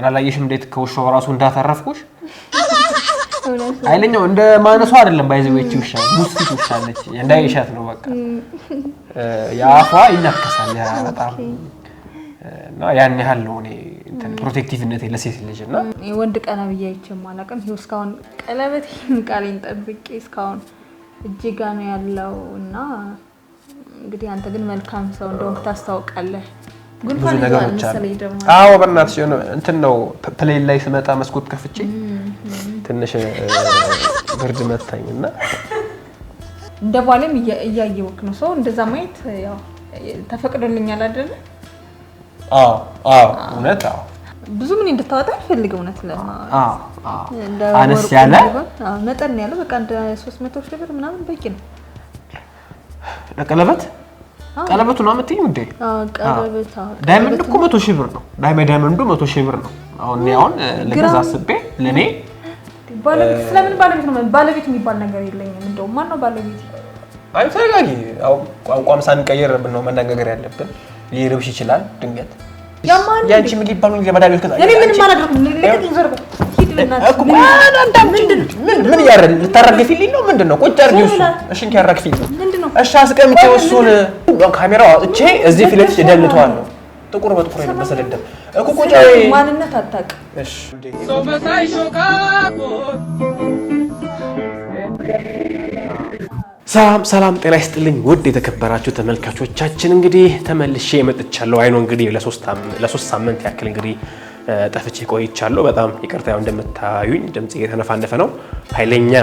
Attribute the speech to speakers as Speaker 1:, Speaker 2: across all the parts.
Speaker 1: አላየሽም እንዴት ከውሻው ራሱ እንዳተረፍኩሽ አይለኛው እንደ ማነሱ አይደለም ባይዘውጪ ውሻ ሙስቲ ውሻ ነች እንዳይሻት ነው በቃ ያፋ ይናከሳል ያ በጣም እና ያን ያህል ነው እኔ እንትን ፕሮቴክቲቭነት ለሴት ልጅና
Speaker 2: ወንድ ቀና ብያይቼም አላቀም ይሄው እስካሁን ቀለበት ቃሌን ጠብቄ እስካሁን እጅጋ ነው ያለውና እንግዲህ አንተ ግን መልካም ሰው እንደሆንክ ታስታውቃለህ ግን
Speaker 1: ብዙ ነገሮች አዎ በእናትሽ እንትን ነው ፕሌን ላይ ስመጣ መስኮት ከፍቼ ትንሽ ብርድ መታኝና
Speaker 2: እንደ ባለም እያየውክ ነው ሰው እንደዛ ማየት ያው ተፈቅዶልኛል አይደል
Speaker 1: እውነት
Speaker 2: ብዙ ምን እንድታወጣ ፈልገው እውነት ለማ
Speaker 1: አነስ ያለ
Speaker 2: መጠን ያለው በቃ እንደ 300 ሺህ ብር ምናምን በቂ ነው
Speaker 1: ለቀለበት ቀለበቱ ነው አመጣኝ እንዴ
Speaker 2: ቀለበት
Speaker 1: ዳይመንድ እኮ 100 ሺህ ብር ነው ዳይመንዱ 100 ሺህ ብር ነው አሁን ለገዛ አስቤ ለኔ
Speaker 2: ባለቤት ስለምን ባለቤት ነው ባለቤት የሚባል ነገር የለኝም እንደው ማን ነው ባለቤት
Speaker 1: አይ ተረጋጊ ቋንቋም ሳንቀየር ነው መነጋገር ያለብን ሊርብሽ ይችላል ድንገት ያንቺ ምን ሊባሉ ለባለቤት ከዛ
Speaker 2: እኔ ምን ማላደርኩ ለቀኝ ዘርበ
Speaker 1: ምን ያረል ልታረግፊልኝ ነው ምንድነው ቁጭ አርጊው እሺ እንኪያረግፊ እሺ አስቀምጪው እሱን ካሜራው አጥቼ እዚህ ፊት ለፊት ደልቷለሁ ጥቁር በጥቁር የለበሰደደ እኮ ቁጫይ
Speaker 2: ማንነት አጣቅ
Speaker 1: እሺ
Speaker 3: ሶመታይ ሾካቆ
Speaker 1: ሰላም ጤና ይስጥልኝ ውድ የተከበራችሁ ተመልካቾቻችን እንግዲህ ተመልሼ መጥቻለሁ አይኖ እንግዲህ ለሶስት ሳምንት ያክል እንግዲህ ጠፍቼ ቆይቻለሁ በጣም ይቅርታ ያው እንደምታዩኝ ድምጽ እየተነፋነፈ ነው ኃይለኛ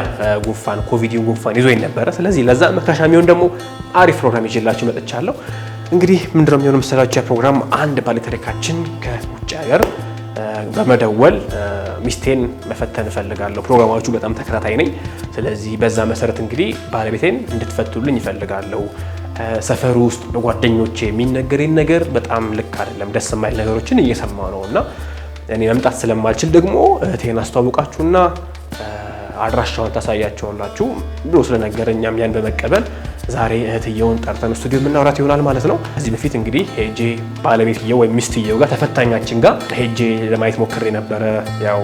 Speaker 1: ጉንፋን ኮቪድ ጉንፋን ይዞኝ ነበር ስለዚህ ለዛ መካሻሚውን ደግሞ አሪፍ ፕሮግራም ይዤላችሁ መጥቻለሁ እንግዲህ ምንድነው የሚሆነው መሰላችሁ ፕሮግራም አንድ ባለታሪካችን ከውጭ ሀገር በመደወል ሚስቴን መፈተን ፈልጋለሁ ፕሮግራማቹ በጣም ተከታታይ ነኝ ስለዚህ በዛ መሰረት እንግዲህ ባለቤቴን እንድትፈቱልኝ ይፈልጋለሁ ሰፈሩ ውስጥ በጓደኞቼ የሚነገረኝ ነገር በጣም ልክ አይደለም ደስ የማይል ነገሮችን እየሰማሁ ነውና እኔ መምጣት ስለማልችል ደግሞ እህቴን አስተዋውቃችሁና አድራሻውን ታሳያችሁላችሁ ብሎ ስለነገረኛም ያን በመቀበል ዛሬ እህትየውን ጠርተን ስቱዲዮ ምናወራት ይሆናል ማለት ነው እዚህ በፊት እንግዲህ ሄጄ ባለቤትየው ወይ ሚስትየው ጋር ተፈታኛችን ጋር ሄጄ ለማየት ሞክሬ ነበር ያው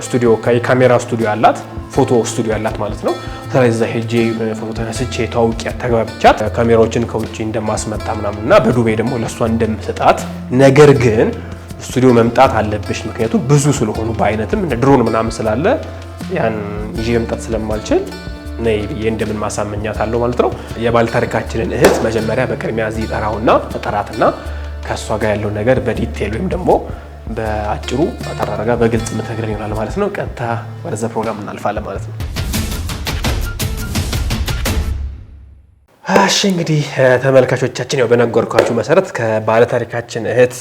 Speaker 1: ስቱዲዮ ካሜራ ስቱዲዮ አላት ፎቶ ስቱዲዮ አላት ማለት ነው ስለዚህ ሄጄ ፎቶ ተነስቼ ታውቂያ ተግባብቻት ካሜራዎችን ከውጪ እንደማስመጣ ምናምንና በዱቤ ደግሞ ለሷ እንደምሰጣት ነገር ግን ስቱዲዮ መምጣት አለብሽ ምክንያቱም ብዙ ስለሆኑ በአይነትም ድሮን ምናምን ስላለ ያን ይዤ መምጣት ስለማልችል ነይ ብዬ እንደምን ማሳመኛት አለው ማለት ነው የባለታሪካችንን እህት መጀመሪያ በቅድሚያ እዚህ ጠራውና ተጠራትና ከሷ ጋር ያለው ነገር በዲቴል ወይም ደግሞ በአጭሩ አጠራረጋ በግልጽ መተግረን ይሆናል ማለት ነው ቀጥታ ወደዛ ፕሮግራም እናልፋለን ማለት ነው እሺ እንግዲህ ተመልካቾቻችን ያው በነገርኳችሁ መሰረት ከባለታሪካችን እህት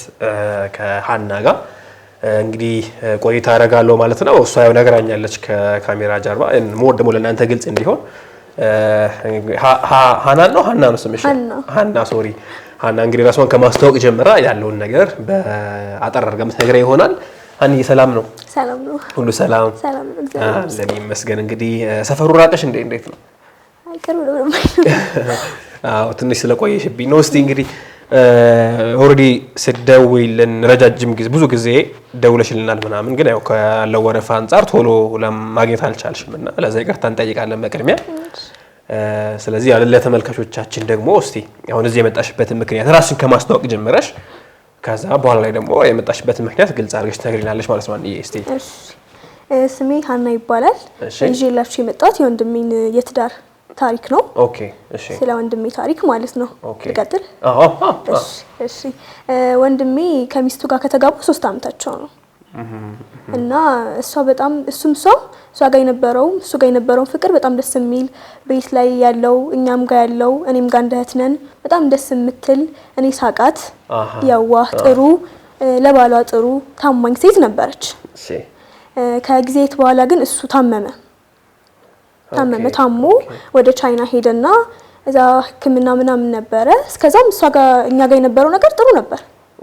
Speaker 1: ከሃና ጋር እንግዲህ ቆይታ አደርጋለሁ ማለት ነው እሷ ያው ነገራኛለች ከካሜራ ጀርባ ሞር ደግሞ ለእናንተ ግልጽ እንዲሆን ሃና ነው ስምሽ ሃና ሶሪ ሃና እንግዲህ ራስዋን ከማስተዋወቅ ጀምራ ያለውን ነገር በአጠራርጋ ምትነግረን ይሆናል ሃንዬ ሰላም ነው
Speaker 4: ሰላም ነው
Speaker 1: ሁሉ ሰላም ለኔ መስገን እንግዲህ ሰፈሩ ራቀሽ እንዴት ነው
Speaker 4: አይቀርም ነው
Speaker 1: አዎ ትንሽ ስለቆየሽብኝ ነው እስቲ እንግዲህ ኦሬዲ ስደውይልን ረጃጅም ጊዜ ብዙ ጊዜ ደውለሽልናል ምናምን ግን ያው ካለው ወረፋ አንፃር ቶሎ ለማግኘት አልቻልሽምና ለዛ ይቅርታ እንጠይቃለን በቅድሚያ ስለዚህ ያለ ለተመልካቾቻችን ደግሞ እስቲ አሁን እዚህ የመጣሽበትን ምክንያት ራስሽን ከማስተዋወቅ ጀምረሽ ከዛ በኋላ ላይ ደግሞ የመጣሽበትን ምክንያት ግልጽ አድርገሽ ትነግሪናለሽ ማለት ነው እስቲ
Speaker 4: ስሜ ሃና ይባላል እጄላችሁ የመጣሁት የወንድሜን የትዳር ታሪክ ነው
Speaker 1: ኦኬ እሺ
Speaker 4: ስለ ወንድሜ ታሪክ ማለት ነው ልቀጥል እሺ ወንድሜ ከሚስቱ ጋር ከተጋቡ 3 አመታቸው ነው እና እሷ በጣም እሱ ጋር የነበረው ፍቅር በጣም ደስ የሚል ቤት ላይ ያለው እኛም ጋር ያለው እኔም ጋር እንደህትነን በጣም ደስ የምትል እኔ ሳቃት ያዋህ ጥሩ ለባሏ ጥሩ ታማኝ ሴት ነበረች እሺ ከጊዜት በኋላ ግን እሱ ታሞ ወደ ቻይና ሄደና እዛ ህክምና ምናምን ነበረ እስከዛም እሷ ጋር እኛ ጋር የነበረው ነገር ጥሩ ነበር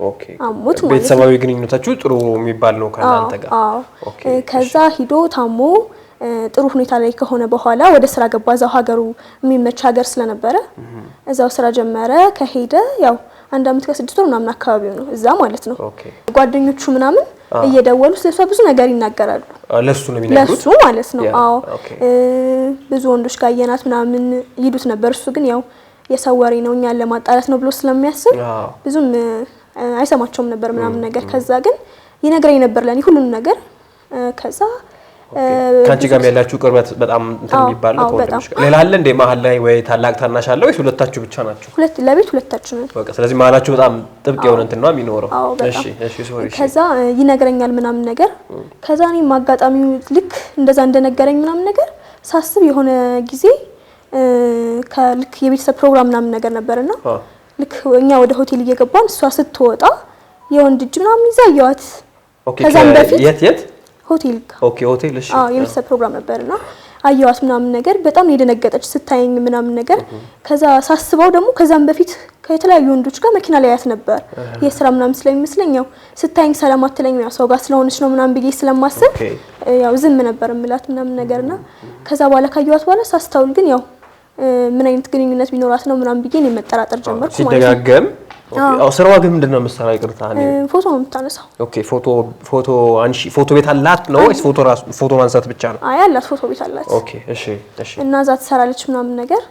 Speaker 1: ኦኬ አሙት ማለት ቤተሰባዊ ግንኙነታችሁ ጥሩ የሚባል ነው ካንተ ጋር
Speaker 4: ኦኬ ከዛ ሂዶ ታሞ ጥሩ ሁኔታ ላይ ከሆነ በኋላ ወደ ስራ ገባ እዛው ሀገሩ የሚመች ሀገር ስለነበረ እዛው ስራ ጀመረ ከሄደ ያው 1 አመት ከ6 ወር ምናምን አካባቢው ነው እዛ ማለት ነው። ጓደኞቹ ምናምን እየደወሉ ስለሷ ብዙ ነገር ይናገራሉ።
Speaker 1: ለሱ ነው የሚነግሩት
Speaker 4: ለሱ ማለት ነው። አዎ ብዙ ወንዶች ጋር አየናት ምናምን ይሉት ነበር። እሱ ግን ያው የሰው ወሬ ነው እኛን ለማጣላት ነው ብሎ ስለሚያስብ ብዙም አይሰማቸውም ነበር ምናምን ነገር። ከዛ ግን ይነግረኝ ነበር ለኔ ሁሉንም ነገር። ከዛ
Speaker 1: ካንቺ ጋር ያላችሁ ቅርበት በጣም እንትን የሚባል ነው። ወንድምሽ ሌላ አለ እንደ መሀል ላይ ወይ ታላቅ ታናሽ አለ ወይስ ሁለታችሁ ብቻ ናችሁ?
Speaker 4: ለቤት ሁለታችሁ ነው።
Speaker 1: በቃ ስለዚህ መሀላችሁ በጣም ጥብቅ የሆነ እንትን ነው የሚኖረው። እሺ ሶሪ።
Speaker 4: ከዛ ይነግረኛል ምናምን ነገር። ከዛ እኔም አጋጣሚው ልክ እንደዛ እንደነገረኝ ምናምን ነገር ሳስብ የሆነ ጊዜ ከልክ የቤተሰብ ፕሮግራም ምናምን ነገር ነበርና ልክ እኛ ወደ ሆቴል እየገባን እሷ ስትወጣ የወንድ እጅ ምናምን ይዛያዋት። ከዛም በፊት
Speaker 1: የት
Speaker 4: ሆቴል
Speaker 1: ሆቴል እሺ
Speaker 4: የቤተሰብ ፕሮግራም ነበርና አየዋት ምናምን ነገር በጣም የደነገጠች ስታየኝ ምናምን ነገር። ከዛ ሳስበው ደግሞ ከዛም በፊት ከተለያዩ ወንዶች ጋር መኪና ላይ ያት ነበር የስራ ምናምን ስለሚመስለኝ ያው ስታየኝ ሰላም አትለኝ ያው ሰው ጋር ስለሆነች ነው ምናምን ብዬ ስለማስብ ያው ዝም ነበር እምላት ምናምን ነገርና ከዛ በኋላ ካየዋት በኋላ ሳስተውል ግን ያው ምን አይነት ግንኙነት ቢኖራት ነው ምናምን ብዬ ነው መጠራጠር ጀመርኩ ማለት ነው።
Speaker 1: ሲደጋገም ስራዋ ግን ምንድነው የምትሰራው? ይቅርታ
Speaker 4: ፎቶ ነው የምታነሳው።
Speaker 1: ፎቶ ቤት አላት ነው ወይስ ፎቶ ማንሳት ብቻ ነው?
Speaker 4: አይ አላት፣ ፎቶ ቤት አላት።
Speaker 1: እሺ
Speaker 4: እና እዛ ትሰራለች ምናምን ነገር።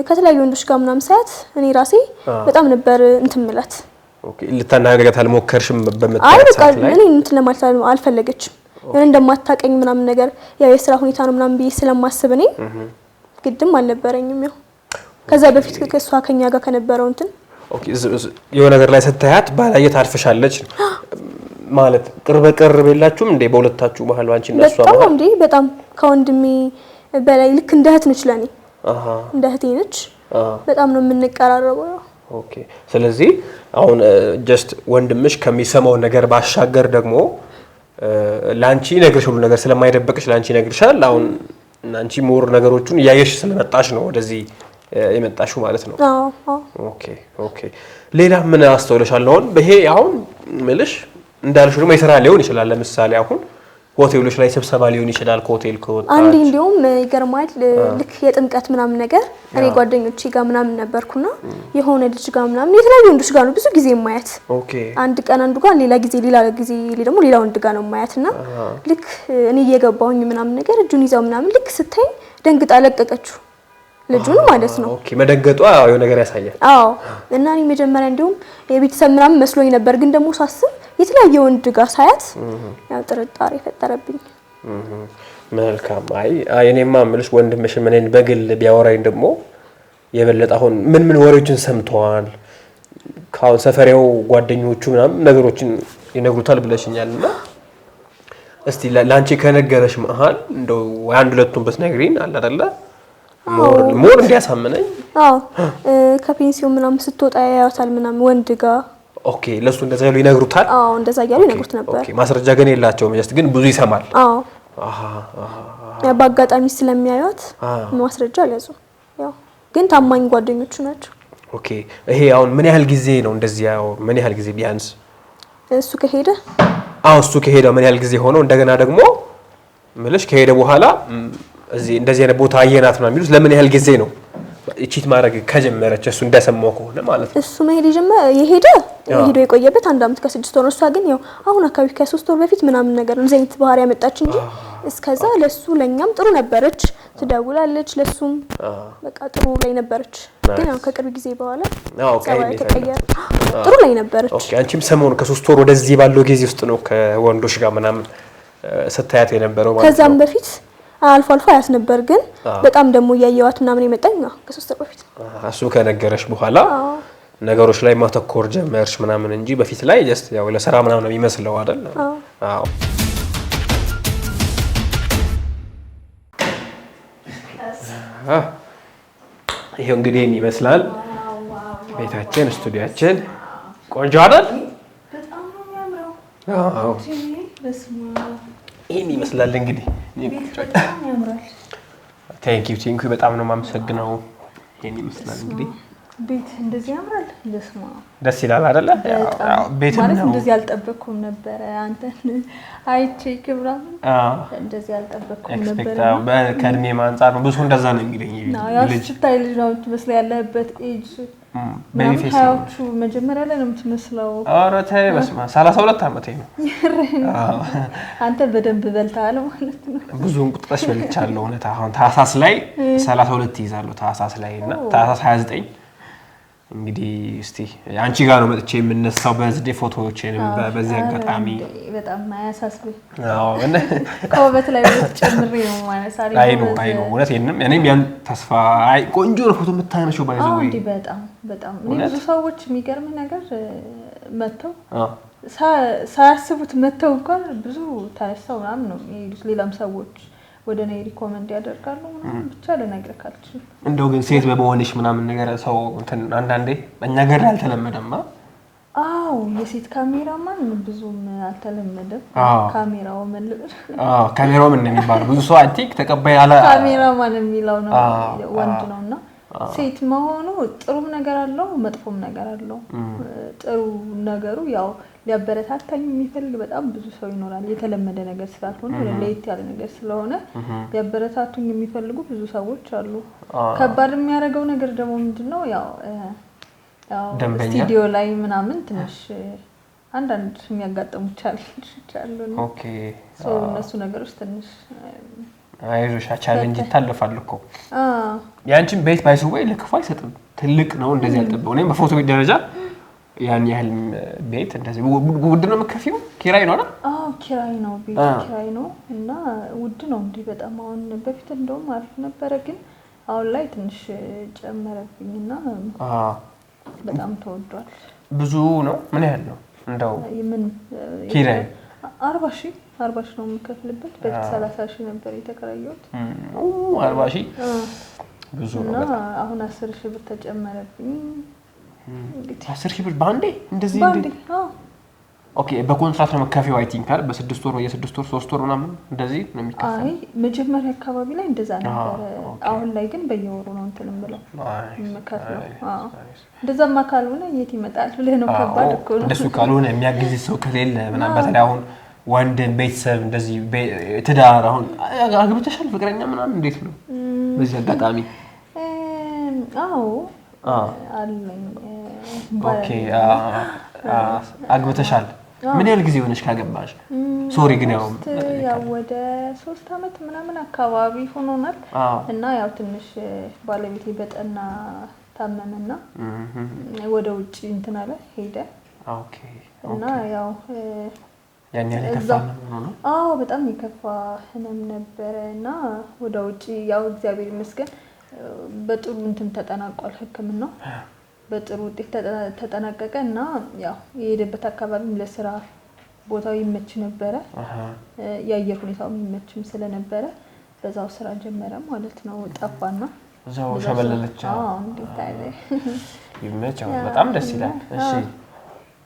Speaker 4: ከተለያዩ ወንዶች ጋር ምናምን ሳያት እኔ ራሴ በጣም ነበር እንትን ምላት።
Speaker 1: ልታናገሪያት አልሞከርሽም?
Speaker 4: አይ በቃ እኔ እንትን ለማለት አልፈለገችም። ምን እንደማታቀኝ ምናምን ነገር ያው የስራ ሁኔታ ነው ምናምን ብዬ ስለማስብ እኔ ግድም አልነበረኝም። ያው ከዛ በፊት ከሷ ከኛ ጋር ከነበረው እንትን
Speaker 1: የሆነ ነገር ላይ ስታያት ባላየት አርፈሻለች ማለት ቅርብ የላችሁም እንዴ በሁለታችሁ መሀል አንቺ እና እሷ
Speaker 4: በጣም እንዴ በጣም ከወንድሜ በላይ ልክ እንደ እህት ነች ለኔ። እንደ እህቴ ነች። በጣም ነው የምንቀራረበው።
Speaker 1: ስለዚህ አሁን ጀስት ወንድምሽ ከሚሰማው ነገር ባሻገር ደግሞ ላንቺ ነግርሽ ሁሉ ነገር ስለማይደበቅሽ ላንቺ ነግርሻል። አሁን አንቺ ሞር ነገሮቹን እያየሽ ስለመጣሽ ነው ወደዚህ የመጣሽው ማለት ነው። ኦኬ ሌላ ምን አስተውለሻል? ይሄ አሁን ምልሽ እንዳልሽው ደግሞ የሥራ ሊሆን ይችላል። ለምሳሌ አሁን ሆቴሎች ላይ ስብሰባ ሊሆን ይችላል። ከሆቴል ከወጣ
Speaker 4: አንዴ እንዲሁም ይገርማል ልክ የጥምቀት ምናምን ነገር እኔ ጓደኞቼ ጋር ምናምን ነበርኩና የሆነ ልጅ ጋር ምናምን የተለያዩ ወንዶች ጋር ነው ብዙ ጊዜ የማያት። አንድ ቀን አንዱ ጋር ሌላ ጊዜ ደግሞ ሌላ ወንድ ጋር ነው የማያትና ልክ እኔ እየገባሁኝ ምናምን ነገር እጁን ይዛው ምናምን ልክ ስታይ ደንግጣ ለቀቀችው ልጁን ማለት ነው።
Speaker 1: መደንገጧ የሆነ ነገር ያሳያል።
Speaker 4: እና እኔ መጀመሪያ እንዲሁም የቤተሰብ ምናምን መስሎኝ ነበር፣ ግን ደግሞ ሳስብ የተለያየ ወንድ ጋር ሳያት ያው ጥርጣሬ ፈጠረብኝ።
Speaker 1: መልካም። እኔማ የምልሽ ወንድምሽ እኔን በግል ቢያወራኝ ደግሞ የበለጠ አሁን ምን ወሬዎችን ሰምተዋል ካሁን ሰፈሬው ጓደኞቹ ምናምን ነገሮችን ይነግሩታል ብለሽኛልና እስቲ ላንቺ ከነገረሽ መሃል እንደው አንድ ሁለቱን በስነግሪን አለ አይደለ ሞር እንዲያሳምነኝ።
Speaker 4: ከፔንሲዮን ምናምን ስትወጣ ያያታል ምናምን ወንድ ጋር።
Speaker 1: ለሱ እንደዛ ያሉ ይነግሩታል።
Speaker 4: እንደዛ ያሉ ይነግሩት ነበር።
Speaker 1: ማስረጃ ግን የላቸውም፣ ግን ብዙ ይሰማል።
Speaker 4: በአጋጣሚ ስለሚያዩት ማስረጃ አልያዙ። ያው ግን ታማኝ ጓደኞቹ ናቸው።
Speaker 1: ይሄ አሁን ምን ያህል ጊዜ ነው እንደዚህ? ያው ምን ያህል ጊዜ ቢያንስ
Speaker 4: እሱ ከሄደ
Speaker 1: ምን ያህል ጊዜ ሆነው? እንደገና ደግሞ ምልሽ ከሄደ በኋላ እንደዚህ አይነት ቦታ አየናት ነው የሚሉት። ለምን ያህል ጊዜ ነው እቺት ማድረግ ከጀመረች? እሱ እንደሰማው ከሆነ ማለት ነው።
Speaker 4: እሱ መሄድ የሄደ የቆየበት 1 አመት ከ6 ወር። እሷ ግን ያው አሁን አካባቢ ከ3 ወር በፊት ምናምን ነገር ነው ዘይት ባህሪ ያመጣች እንጂ እስከዛ ለሱ ለኛም ጥሩ ነበረች። ትደውላለች፣ ለሱም በቃ ጥሩ ላይ ነበረች። ግን ያው ከቅርብ ጊዜ በኋላ ተቀየረ። ጥሩ ላይ ነበረች።
Speaker 1: አንቺም ሰሞኑ ከ3 ወር ወደዚህ ባለው ጊዜ ውስጥ ነው ከወንዶች ጋር ምናምን ስታያት የነበረው ማለት ነው?
Speaker 4: ከዛም በፊት አልፎ አያስ ነበር፣ ግን በጣም ደግሞ ያየዋት ምናምን የመጣኝ ከ3 ወር በፊት።
Speaker 1: እሱ ከነገረሽ በኋላ ነገሮች ላይ ማተኮር ጀመርሽ ምናምን እንጂ በፊት ላይ ጀስት ያው ለሥራ ምናምን ነው የሚመስለው አይደል? ይሄው እንግዲህ ይመስላል ቤታችን፣ ስቱዲያችን። ቆንጆ አይደል?
Speaker 2: በጣም ነው የሚያምረው።
Speaker 1: ይሄን ይመስላል እንግዲህ።
Speaker 2: በጣም ያምራል።
Speaker 1: ቴንክ ዩ በጣም ነው የማመሰግነው። ይሄን ይመስላል እንግዲህ
Speaker 2: ቤት እንደዚህ ያምራል።
Speaker 1: ደስ ይላል አይደለ? ቤት
Speaker 2: ማለት እንደዚህ አልጠበቅኩም ነበር። አንተን አይቼ ክብራም እንደዚህ አልጠበቅኩም ነበር።
Speaker 1: ከእድሜ አንፃር ነው ብዙ እንደዛ ነው እንግዲህ።
Speaker 2: ያው ስታይ ልጅ ነው የምትመስለው ያለህበት ኤጅ
Speaker 1: ቤቢ ፌስ
Speaker 2: ታውቹ መጀመሪያ ላይ ነው የምትመስለው።
Speaker 1: ኧረ ተይ በስመ አብ 32 ዓመቴ ነው።
Speaker 2: አንተ በደንብ በልተሃል ማለት ነው።
Speaker 1: ብዙውን ቁጥጥሽ በልቻለሁ። እውነት አሁን ታህሳስ ላይ 32 ይዛለሁ ታህሳስ ላይ እና ታህሳስ 29 እንግዲህ እስቲ አንቺ ጋር ነው መጥቼ የምነሳው በዚህ ፎቶዎችን በዚህ አጋጣሚ
Speaker 2: በጣም ማያሳስብህ።
Speaker 1: አዎ እና
Speaker 2: ከውበት ላይ ጨምሬ ነው ማለት
Speaker 1: አይ ነው እውነቴንም እኔም ያን ተስፋ አይ ቆንጆ ነው ፎቶ የምታነሺው ባይዘው
Speaker 2: እንዴ በጣም ብዙ ሰዎች የሚገርም ነገር መተው ሳያስቡት መተው እንኳን ብዙ ታሰው ምናምን ነው የሚሉት። ሌላም ሰዎች ወደ እኔ ሪኮመንድ ያደርጋሉ ምናምን ብቻ ልነግርህ ካልችል
Speaker 1: እንደው ግን ሴት በመሆንሽ ምናምን ነገር ሰው እንትን አንዳንዴ እኛ ጋር አልተለመደም።
Speaker 2: አዎ የሴት ካሜራማን ብዙም አልተለመደም። ካሜራው መልብር
Speaker 1: ካሜራው ምን እንደሚባለው ብዙ ሰው አቲክ ተቀባይ አለ
Speaker 2: ካሜራማን የሚለው ነው ወንድ ነውና ሴት መሆኑ ጥሩም ነገር አለው መጥፎም ነገር አለው። ጥሩ ነገሩ ያው ሊያበረታታኝ የሚፈልግ በጣም ብዙ ሰው ይኖራል። የተለመደ ነገር ስላልሆነ ለየት ያለ ነገር ስለሆነ ሊያበረታቱኝ የሚፈልጉ ብዙ ሰዎች አሉ። ከባድ የሚያደርገው ነገር ደግሞ ምንድነው ያው ስቱዲዮ ላይ ምናምን ትንሽ አንዳንድ የሚያጋጥሙ ቻሌንጆች አሉ ነው።
Speaker 1: ኦኬ
Speaker 2: እነሱ ነገሮች ትንሽ
Speaker 1: አይዞሽ ቻሌንጅ ታልፋል እኮ ያንቺን ቤት ባይሰው ወይ ለክፉ አይሰጥም። ትልቅ ነው እንደዚህ ያልጠበው እኔም በፎቶ ቤት ደረጃ ያን ያህል ቤት እንደዚህ ውድ ነው የምከፊው ኪራይ ነው አይደል?
Speaker 2: ኪራይ ነው ቤት ኪራይ ነው እና ውድ ነው እንዴ በጣም። አሁን በፊት እንደውም አሪፍ ነበረ ግን አሁን ላይ ትንሽ ጨመረብኝና በጣም ተወዷል።
Speaker 1: ብዙ ነው ምን ያህል ነው እንደው
Speaker 2: ምን
Speaker 1: ኪራይ
Speaker 2: 40 ነው የምከፍልበት። በፊት 30,000 ነበር የተከራየሁት።
Speaker 1: 40,000 ብዙ ነው
Speaker 2: እና አሁን 10,000 ብር ተጨመረብኝ። እንግዲህ
Speaker 1: 10,000 ብር ባንዴ እንደዚህ
Speaker 2: ባንዴ
Speaker 1: ኦኬ በኮንትራክት ነው መከፈው አይ ቲንክ አይደል? በ6 ወር ወይ 6 ወር 3 ወር ምናምን እንደዚህ ነው የሚከፈለው።
Speaker 2: አይ መጀመሪያ አካባቢ ላይ እንደዛ ነበር። አሁን ላይ ግን በየወሩ ነው እንትን ብለው መከፈለው። እንደዛማ ካልሆነ የት ይመጣል ብለህ ነው። ከባድ እኮ ነው
Speaker 1: እንደሱ ካልሆነ የሚያግዝ ሰው ከሌለ ምናምን በተለይ አሁን ወንድ ቤተሰብ እንደዚህ ትዳር አሁን አግብተሻል ፍቅረኛ ምናምን እንዴት ነው በዚህ አጋጣሚ?
Speaker 2: አለኝ።
Speaker 1: ኦኬ አግብተሻል? ምን ያህል ጊዜ ሆነሽ ካገባሽ? ሶሪ ግን ያው
Speaker 2: ወደ 3 አመት ምናምን አካባቢ ሆኖናል። እና ያው ትንሽ ባለቤቴ በጠና ታመመና ወደ ውጪ እንትን አለ ሄደ።
Speaker 1: ኦኬ
Speaker 2: እና ያው
Speaker 1: ያን ያህል ከፋ ነው?
Speaker 2: በጣም የከፋ ህመም ነበርና ወደ ውጪ ያው እግዚአብሔር ይመስገን በጥሩ እንትን ተጠናቋል ህክምናው። በጥሩ ውጤት ተጠናቀቀ እና ያው የሄደበት አካባቢም ለስራ ቦታው ይመች ነበረ። የአየር ሁኔታው ይመችም ስለነበረ በዛው ስራ ጀመረ ማለት ነው። ጠፋና
Speaker 1: እዛው ሸበለለች።
Speaker 2: እንዴት አይደል
Speaker 1: ይመችው በጣም ደስ ይላል። እሺ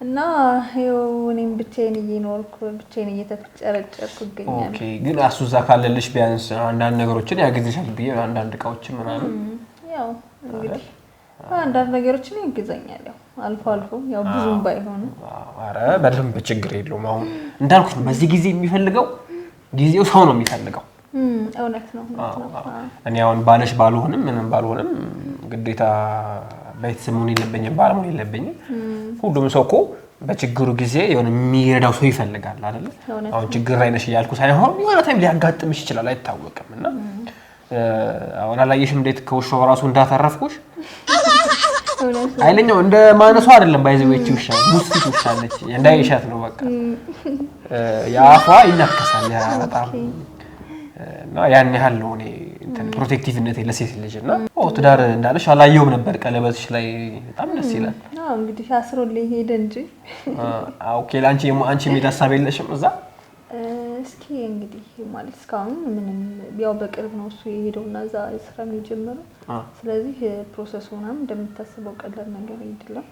Speaker 2: እና እኔም ብቻዬን እየኖርኩ ብቻዬን እየተጨረጨርኩ እገኛለሁ።
Speaker 1: ኦኬ ግን አሱዛ ካለልሽ ቢያንስ አንዳንድ ነገሮችን ያግዝሻል ብዬ አንዳንድ እቃዎችን ምናምን
Speaker 2: ያው እንግዲህ አንዳንድ ነገሮችን ያግዘኛል ያው አልፎ ያው ብዙም ባይሆን።
Speaker 1: አረ በደንብ ችግር የለውም። አሁን እንዳልኩት ነው በዚህ ጊዜ የሚፈልገው ጊዜው ሰው ነው የሚፈልገው።
Speaker 2: እውነት ነው።
Speaker 1: እኔ አሁን ባለሽ ባልሆንም ምንም ባልሆንም ግዴታ ቤተሰብ መሆን የለብኝም ባል መሆን የለብኝም። ሁሉም ሰው እኮ በችግሩ ጊዜ የሆነ የሚረዳው ሰው ይፈልጋል አይደል? አሁን ችግር ላይ ነሽ እያልኩ ሳይሆን የሆነ ታይም ሊያጋጥምሽ ይችላል አይታወቅም። እና አሁን አላየሽም እንዴት ከውሻው ራሱ እንዳተረፍኩሽ? አይለኛው እንደ ማነሱ አይደለም ባይዘውጪ ውሻ ሙስቲ ውሻ ነች እንዳይሻት ነው በቃ ያፋ ይናከሳል ያ በጣም እና ያን ያህል ነው እኔ እንትን ፕሮቴክቲቭነት ለሴት ልጅ እና ትዳር እንዳለሽ አላየውም ነበር ቀለበትሽ ላይ በጣም ደስ ይላል።
Speaker 2: እንግዲህ አስሮልኝ ሄደ እንጂ
Speaker 1: ኦኬ አንቺ ሀሳብ የለሽም እዛ?
Speaker 2: እስኪ እንግዲህ ማለት እስካሁን ምንም ያው በቅርብ ነው እሱ የሄደውና እዛ ስራ ነው የጀመረው። ስለዚህ ፕሮሰሱ ምናምን እንደምታስበው ቀላል ነገር አይደለም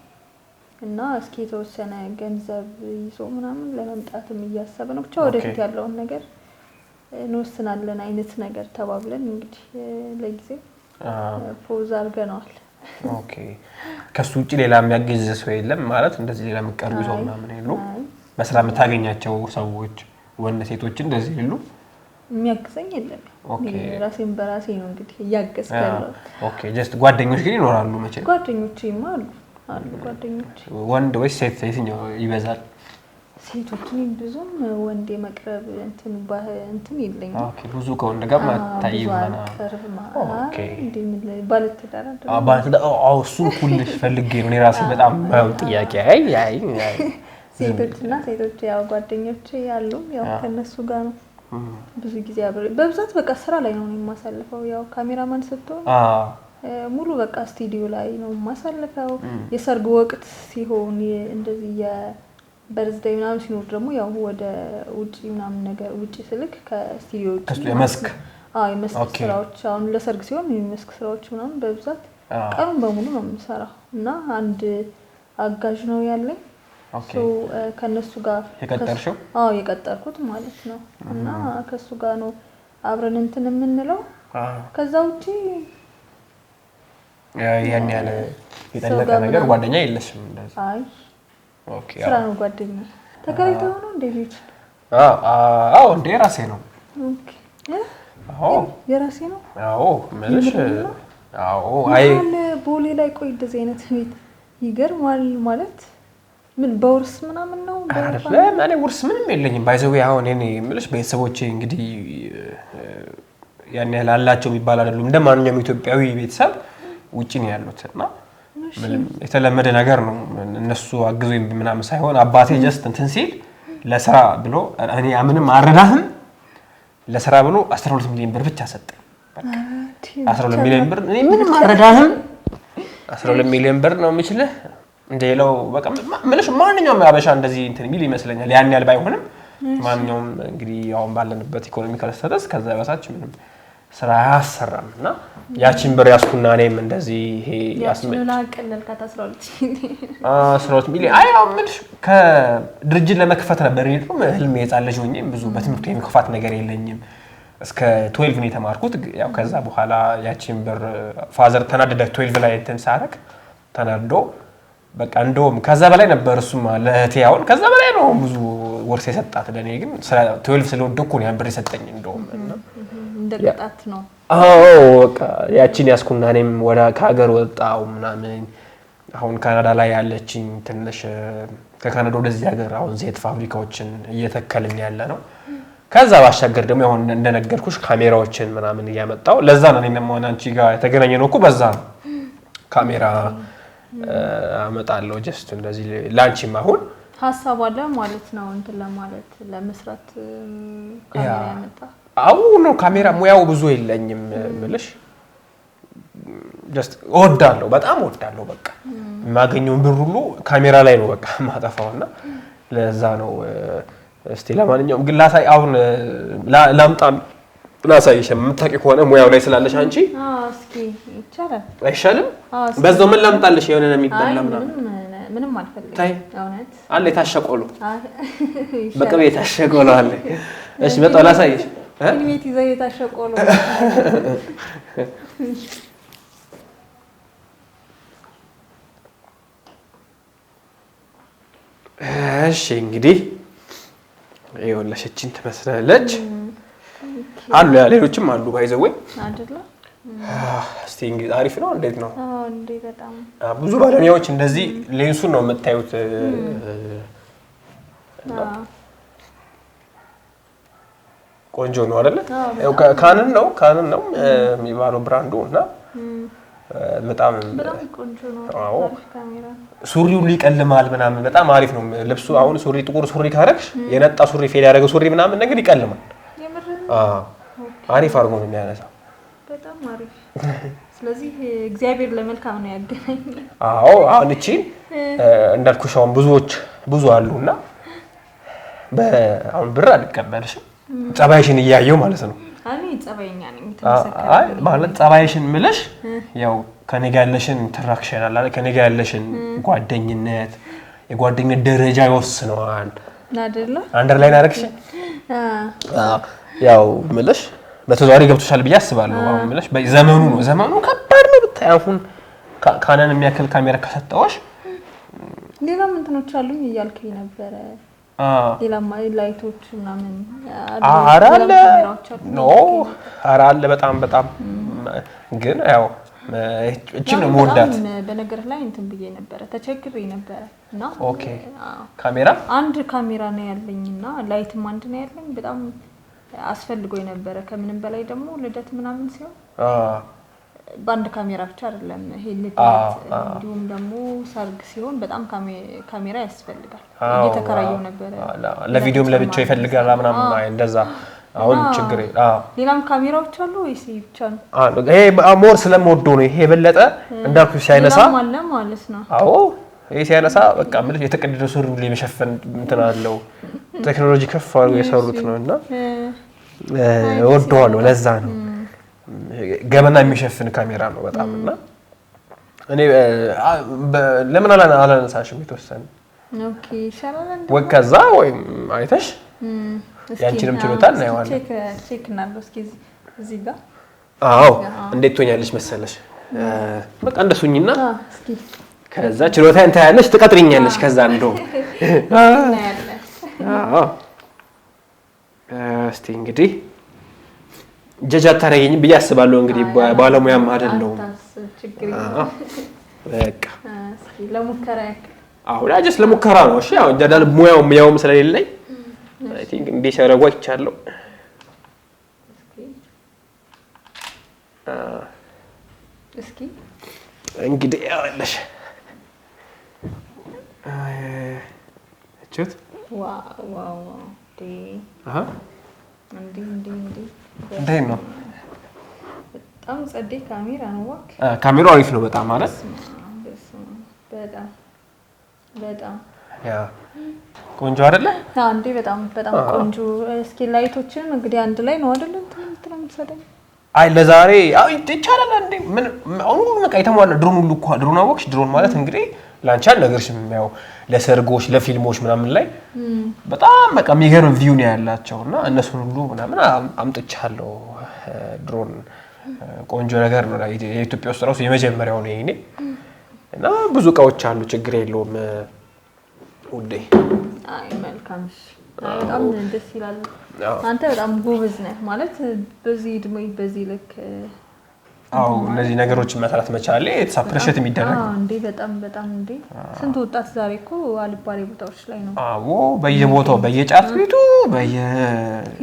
Speaker 2: እና እስኪ የተወሰነ ገንዘብ ይዞ ምናምን ለመምጣትም እያሰበ ነው። ብቻ ወደፊት ያለውን ነገር እንወስናለን አይነት ነገር ተባብለን እንግዲህ ለጊዜው ፖዝ አድርገናል።
Speaker 1: ኦኬ ከሱ ውጪ ሌላ የሚያግዝ ሰው የለም ማለት እንደዚህ ሌላ መቀርቡ ሰው ምናምን የለው? በስራ የምታገኛቸው ሰዎች ወንድ ሴቶች እንደዚህ ይሉ
Speaker 2: የሚያግዘኝ የለም። ራሴን በራሴ ነው እንግዲህ እያገዝኩ ያለው።
Speaker 1: ኦኬ ጀስት ጓደኞች ግን ይኖራሉ መቼ?
Speaker 2: ጓደኞቼማ አሉ ጓደኞች።
Speaker 1: ወንድ ወይስ ሴት የትኛው ይበዛል?
Speaker 2: ሴቶችን ብዙም ወንድ የመቅረብ እንትን የለኝም።
Speaker 1: ኦኬ ብዙ ከወንድ ጋር ማታይም
Speaker 2: ማለት ኦኬ ባለትዳር
Speaker 1: እሱን ኩልሽ ፈልጌ ነው እኔ ራሴ በጣም ጥያቄ አይ
Speaker 2: ሴቶችና ሴቶች ያው ጓደኞቼ ያሉ ያው ከነሱ ጋር ነው ብዙ ጊዜ አብሬ በብዛት በቃ ስራ ላይ ነው የማሳልፈው። ያው ካሜራማን ስትሆን ሙሉ በቃ ስቱዲዮ ላይ ነው የማሳልፈው። የሰርግ ወቅት ሲሆን እንደዚህ የበርዝዴይ ምናምን ሲኖር ደግሞ ያው ወደ ውጪ ምናምን ነገር ውጪ ስልክ ከስቱዲዮ ውጪ
Speaker 1: የመስክ
Speaker 2: የመስክ ስራዎች አሁን ለሰርግ ሲሆን የመስክ ስራዎች ምናምን በብዛት ቀኑን በሙሉ ነው የምሰራው እና አንድ አጋዥ ነው ያለኝ። ከነሱ ጋር
Speaker 1: የቀጠርሽው?
Speaker 2: የቀጠርኩት ማለት ነው እና ከሱ ጋር ነው አብረን እንትን የምንለው። ከዛ ውጪ
Speaker 1: ያን ያለ የጠለቀ ነገር ጓደኛ የለሽም እንደዚህ?
Speaker 2: አይ ኦኬ ስራ ነው ጓደኛ። ተከራይተው ነው እንዴ ልጅ?
Speaker 1: እንዴ የራሴ ነው።
Speaker 2: ኦኬ የራሴ ነው?
Speaker 1: መልሽ አይ
Speaker 2: ቦሌ ላይ ቆይ እንደዚህ አይነት ቤት ይገርማል ማለት ምን በውርስ ምናምን ነው?
Speaker 1: አይደለም እኔ ውርስ ምንም የለኝም። ባይዘው አሁን እኔ ምልሽ ቤተሰቦቼ እንግዲህ ያን ያህል አላቸው የሚባል አይደሉም። እንደማንኛውም ኢትዮጵያዊ ቤተሰብ ውጪ ነው ያሉት እና ምንም የተለመደ ነገር ነው። እነሱ አግዞኝ ምናምን ሳይሆን አባቴ ጀስት እንትን ሲል ለስራ ብሎ እኔ ምንም አረዳህም ለስራ ብሎ 12 ሚሊዮን ብር ብቻ ሰጠኝ። በቃ 12 ሚሊዮን ብር እኔ ምንም አረዳህም 12 ሚሊዮን ብር ነው የምችልህ እንደሌላው በቃ ምንሽ ማንኛውም አበሻ እንደዚህ እንትን ሚል ይመስለኛል። ያን ያህል ባይሆንም ማንኛውም እንግዲህ አሁን ባለንበት ኢኮኖሚካል ስታተስ ከዛ በታች ምንም ስራ ያሰራም እና ያቺን ብር ያስኩና እኔም እንደዚህ ይሄ
Speaker 2: ያስመላ ቀለልካት 12
Speaker 1: ሚሊዮን አው ምንሽ ከድርጅት ለመክፈት ነበር የሄድኩት። ህልሜ የጻለሽ ሆኜ ብዙ በትምህርት የመክፋት ነገር የለኝም። እስከ 12 ነው የተማርኩት። ያው ከዛ በኋላ ያቺን ብር ፋዘር ተናደደ 12 ላይ እንትን ሳረክ ተናዶ በቃ እንደውም ከዛ በላይ ነበር እሱማ ለእህቴ አሁን ከዛ በላይ ነው ብዙ ወርስ የሰጣት። ለኔ ግን 12 ስለወደኩ ነው ያን ብር የሰጠኝ እንደውም እና
Speaker 2: እንደቀጣት ነው።
Speaker 1: በቃ ያቺን ያስኩና እኔም ወደ ከሀገር ወጣው ምናምን አሁን ካናዳ ላይ ያለችኝ ትንሽ ከካናዳ ወደዚህ ሀገር አሁን ዘይት ፋብሪካዎችን እየተከልን ያለ ነው። ከዛ ባሻገር ደግሞ አሁን እንደነገርኩሽ ካሜራዎችን ምናምን እያመጣው ለዛ ነው እኔም ሆነ አንቺ ጋር የተገናኘነው እኮ በዛ ነው ካሜራ አመጣለሁ ጀስት እንደዚህ ላንቺም አሁን
Speaker 2: ሐሳብ አለ ማለት ነው እንትን ለማለት ለመስራት ካሜራ ያመጣ
Speaker 1: ነው። ካሜራ ሙያው ብዙ የለኝም ምልሽ ጀስት እወዳለሁ በጣም እወዳለሁ። በቃ የማገኘውን ብር ሁሉ ካሜራ ላይ ነው በቃ ማጠፋውና ለዛ ነው። እስቲ ለማንኛውም ግን ላሳይ አሁን ላምጣም ላሳይሽ የምታውቂ ከሆነ ሙያው ላይ ስላለሽ አንቺ
Speaker 2: እስኪ ይቻላል
Speaker 1: አይሻልም? በዛው ምን ላምጣልሽ የሆነ ነው የሚበላ
Speaker 2: ምንም አልፈልግም። እውነት
Speaker 1: አለ የታሸቆሎ በቅቤ የታሸቆሎ አለ። እሺ በጣም ላሳይሽ
Speaker 2: ቤት ይዘው የታሸቆሎ
Speaker 1: እሺ እንግዲህ ይኸውልሽችን ትመስላለች። አሉ ሌሎችም አሉ ባይዘው
Speaker 2: አይደለ?
Speaker 1: እስቲ እንግዲህ አሪፍ ነው። እንዴት ነው?
Speaker 2: እንዴ በጣም
Speaker 1: ብዙ ባለሙያዎች እንደዚህ ሌንሱን ነው የምታዩት። ቆንጆ ነው አይደለ? ካንን ነው የሚባለው ብራንዱ እና በጣም
Speaker 2: ቆንጆ ነው። ካሜራ
Speaker 1: ሱሪው ይቀልማል ምናምን በጣም አሪፍ ነው ልብሱ። አሁን ሱሪ ጥቁር ሱሪ ካረግሽ የነጣ ሱሪ ፌል ያደረገ ሱሪ ምናምን ነገር ይቀልማል። አሪፍ አድርጎ ነው የሚያነሳው።
Speaker 2: በጣም አሪፍ። ስለዚህ እግዚአብሔር ለመልካም ነው ያገናኝ።
Speaker 1: አሁን እቺ እንዳልኩሽ አሁን ብዙ አሉና አሁን ብር አልቀበልሽም ጸባይሽን እያየው ማለት ነው።
Speaker 2: እኔ ጸባይኛ ነኝ ተመሰከረ
Speaker 1: ማለት ጸባይሽን ምለሽ ያው ከኔ ጋር ያለሽን ኢንተራክሽን አለ ከኔ ጋር ያለሽን ጓደኝነት የጓደኝነት ደረጃ ይወስነዋል
Speaker 2: አይደለ?
Speaker 1: አንደርላይን አደረግሽ ያው ምለሽ በተዛሪ ገብቶሻል ብዬ አስባለሁ። አሁን ምለሽ ዘመኑ ከባድ ነው ብታይ። አሁን ካናን የሚያክል ካሜራ ከሰጠውሽ
Speaker 2: ሌላ እንትኖች አሉኝ እያልከኝ ነበር። ሌላ ላይቶች ምናምን
Speaker 1: አራለ ኖ አራለ በጣም ግን ያው እቺ ነው ሞርዳት
Speaker 2: በነገር ላይ እንትን ብዬ ነበር ተቸግሬ ነበር እና
Speaker 1: ኦኬ ካሜራ
Speaker 2: አንድ ካሜራ ነው ያለኝና ላይትም አንድ ነው ያለኝ በጣም አስፈልጎኝ ነበር ከምንም በላይ ደግሞ ልደት ምናምን ሲሆን ባንድ ካሜራ ብቻ አይደለም ይሄ ልደት እንዲሁም ደግሞ ሰርግ ሲሆን በጣም ካሜራ ያስፈልጋል እየተከራየው ነበር
Speaker 1: ለቪዲዮም ለብቻው ይፈልጋል ምናምን እንደዛ አሁን ችግር
Speaker 2: ሌላም ካሜራዎች አሉ ወይስ ብቻ ነው
Speaker 1: ይሄ ሞር ስለምወደው ነው ይሄ የበለጠ እንዳልኩ ሲያነሳ
Speaker 2: ማለት ነው
Speaker 1: አዎ ይሄ ሲያነሳ በቃ ማለት የተቀደደ ሱሪ ለመሸፈን እንትን አለው ቴክኖሎጂ ከፍ አድርጎ የሰሩት ነውና ወደዋለሁ ለዛ ነው ገመና የሚሸፍን ካሜራ ነው በጣምና እኔ ለምን አላነሳሽም የተወሰነ
Speaker 2: ኦኬ ሻላን
Speaker 1: ወከዛ ወይ አይተሽ ያንቺንም ችሎታል ነው ያለው
Speaker 2: ቼክ እናድርግ እስኪ እዚህ ጋር
Speaker 1: አዎ እንዴት ትሆኛለሽ መሰለሽ በቃ እንደሱኝና
Speaker 2: እስኪ
Speaker 1: ከዛ ችሎታን ታያለሽ ትቀጥሪኛለሽ ከዛ እንደው አዎ እስቲ እንግዲህ ጀጃ ታረጋኝ ብዬ አስባለሁ እንግዲህ ባለሙያም አይደለም በቃ
Speaker 2: እስኪ ለሙከራ
Speaker 1: አዎ ላጅስ ለሙከራ ነው እሺ ያው ጀዳል ሙያውም ስለሌለኝ አይ ቲንክ እንዴ ሸረጓ ይቻለው
Speaker 2: እስኪ
Speaker 1: እንግዲህ ያለሽ እቺት
Speaker 2: ዋው ዲ እንዴ ነው በጣም ጸዴ ካሜራ ነው ዋክ
Speaker 1: ካሜራው አሪፍ ነው በጣም ማለት
Speaker 2: በጣም
Speaker 1: ያ ቆንጆ አይደለ
Speaker 2: አንዴ በጣም ቆንጆ እስኪ ላይቶችን እንግዲህ አንድ ላይ ነው አይደል እንትን የምትሰደኝ
Speaker 1: አይ ለዛሬ አይ ይቻላል እንዴ ምን አሁን በቃ የተሟላ ድሮን ሁሉ እኮ ድሮን አወቅሽ ድሮን ማለት እንግዲህ ላንቻል ነገርሽም ያው ለሰርጎች ለፊልሞች ምናምን ላይ በጣም በቃ የሚገርም ቪው ነው ያላቸውና እነሱን ሁሉ ምናምን አምጥቻለሁ ድሮን ቆንጆ ነገር ነው የኢትዮጵያ ውስጥ ራሱ የመጀመሪያው ነው ይሄኔ እና ብዙ እቃዎች አሉ ችግር የለውም ውዴ
Speaker 2: አይ መልካም በጣም ደስ ይላል አንተ በጣም ጎበዝ ነህ ማለት በዚህ እድሜ በዚህ ልክ
Speaker 1: አው እነዚህ ነገሮችን መስራት መቻል የተሳፕረሽት የሚደረግ
Speaker 2: እንዴ በጣም እንዴ ስንት ወጣት ዛሬ እኮ አልባሌ ቦታዎች ላይ ነው
Speaker 1: አዎ በየቦታው በየጫት ቤቱ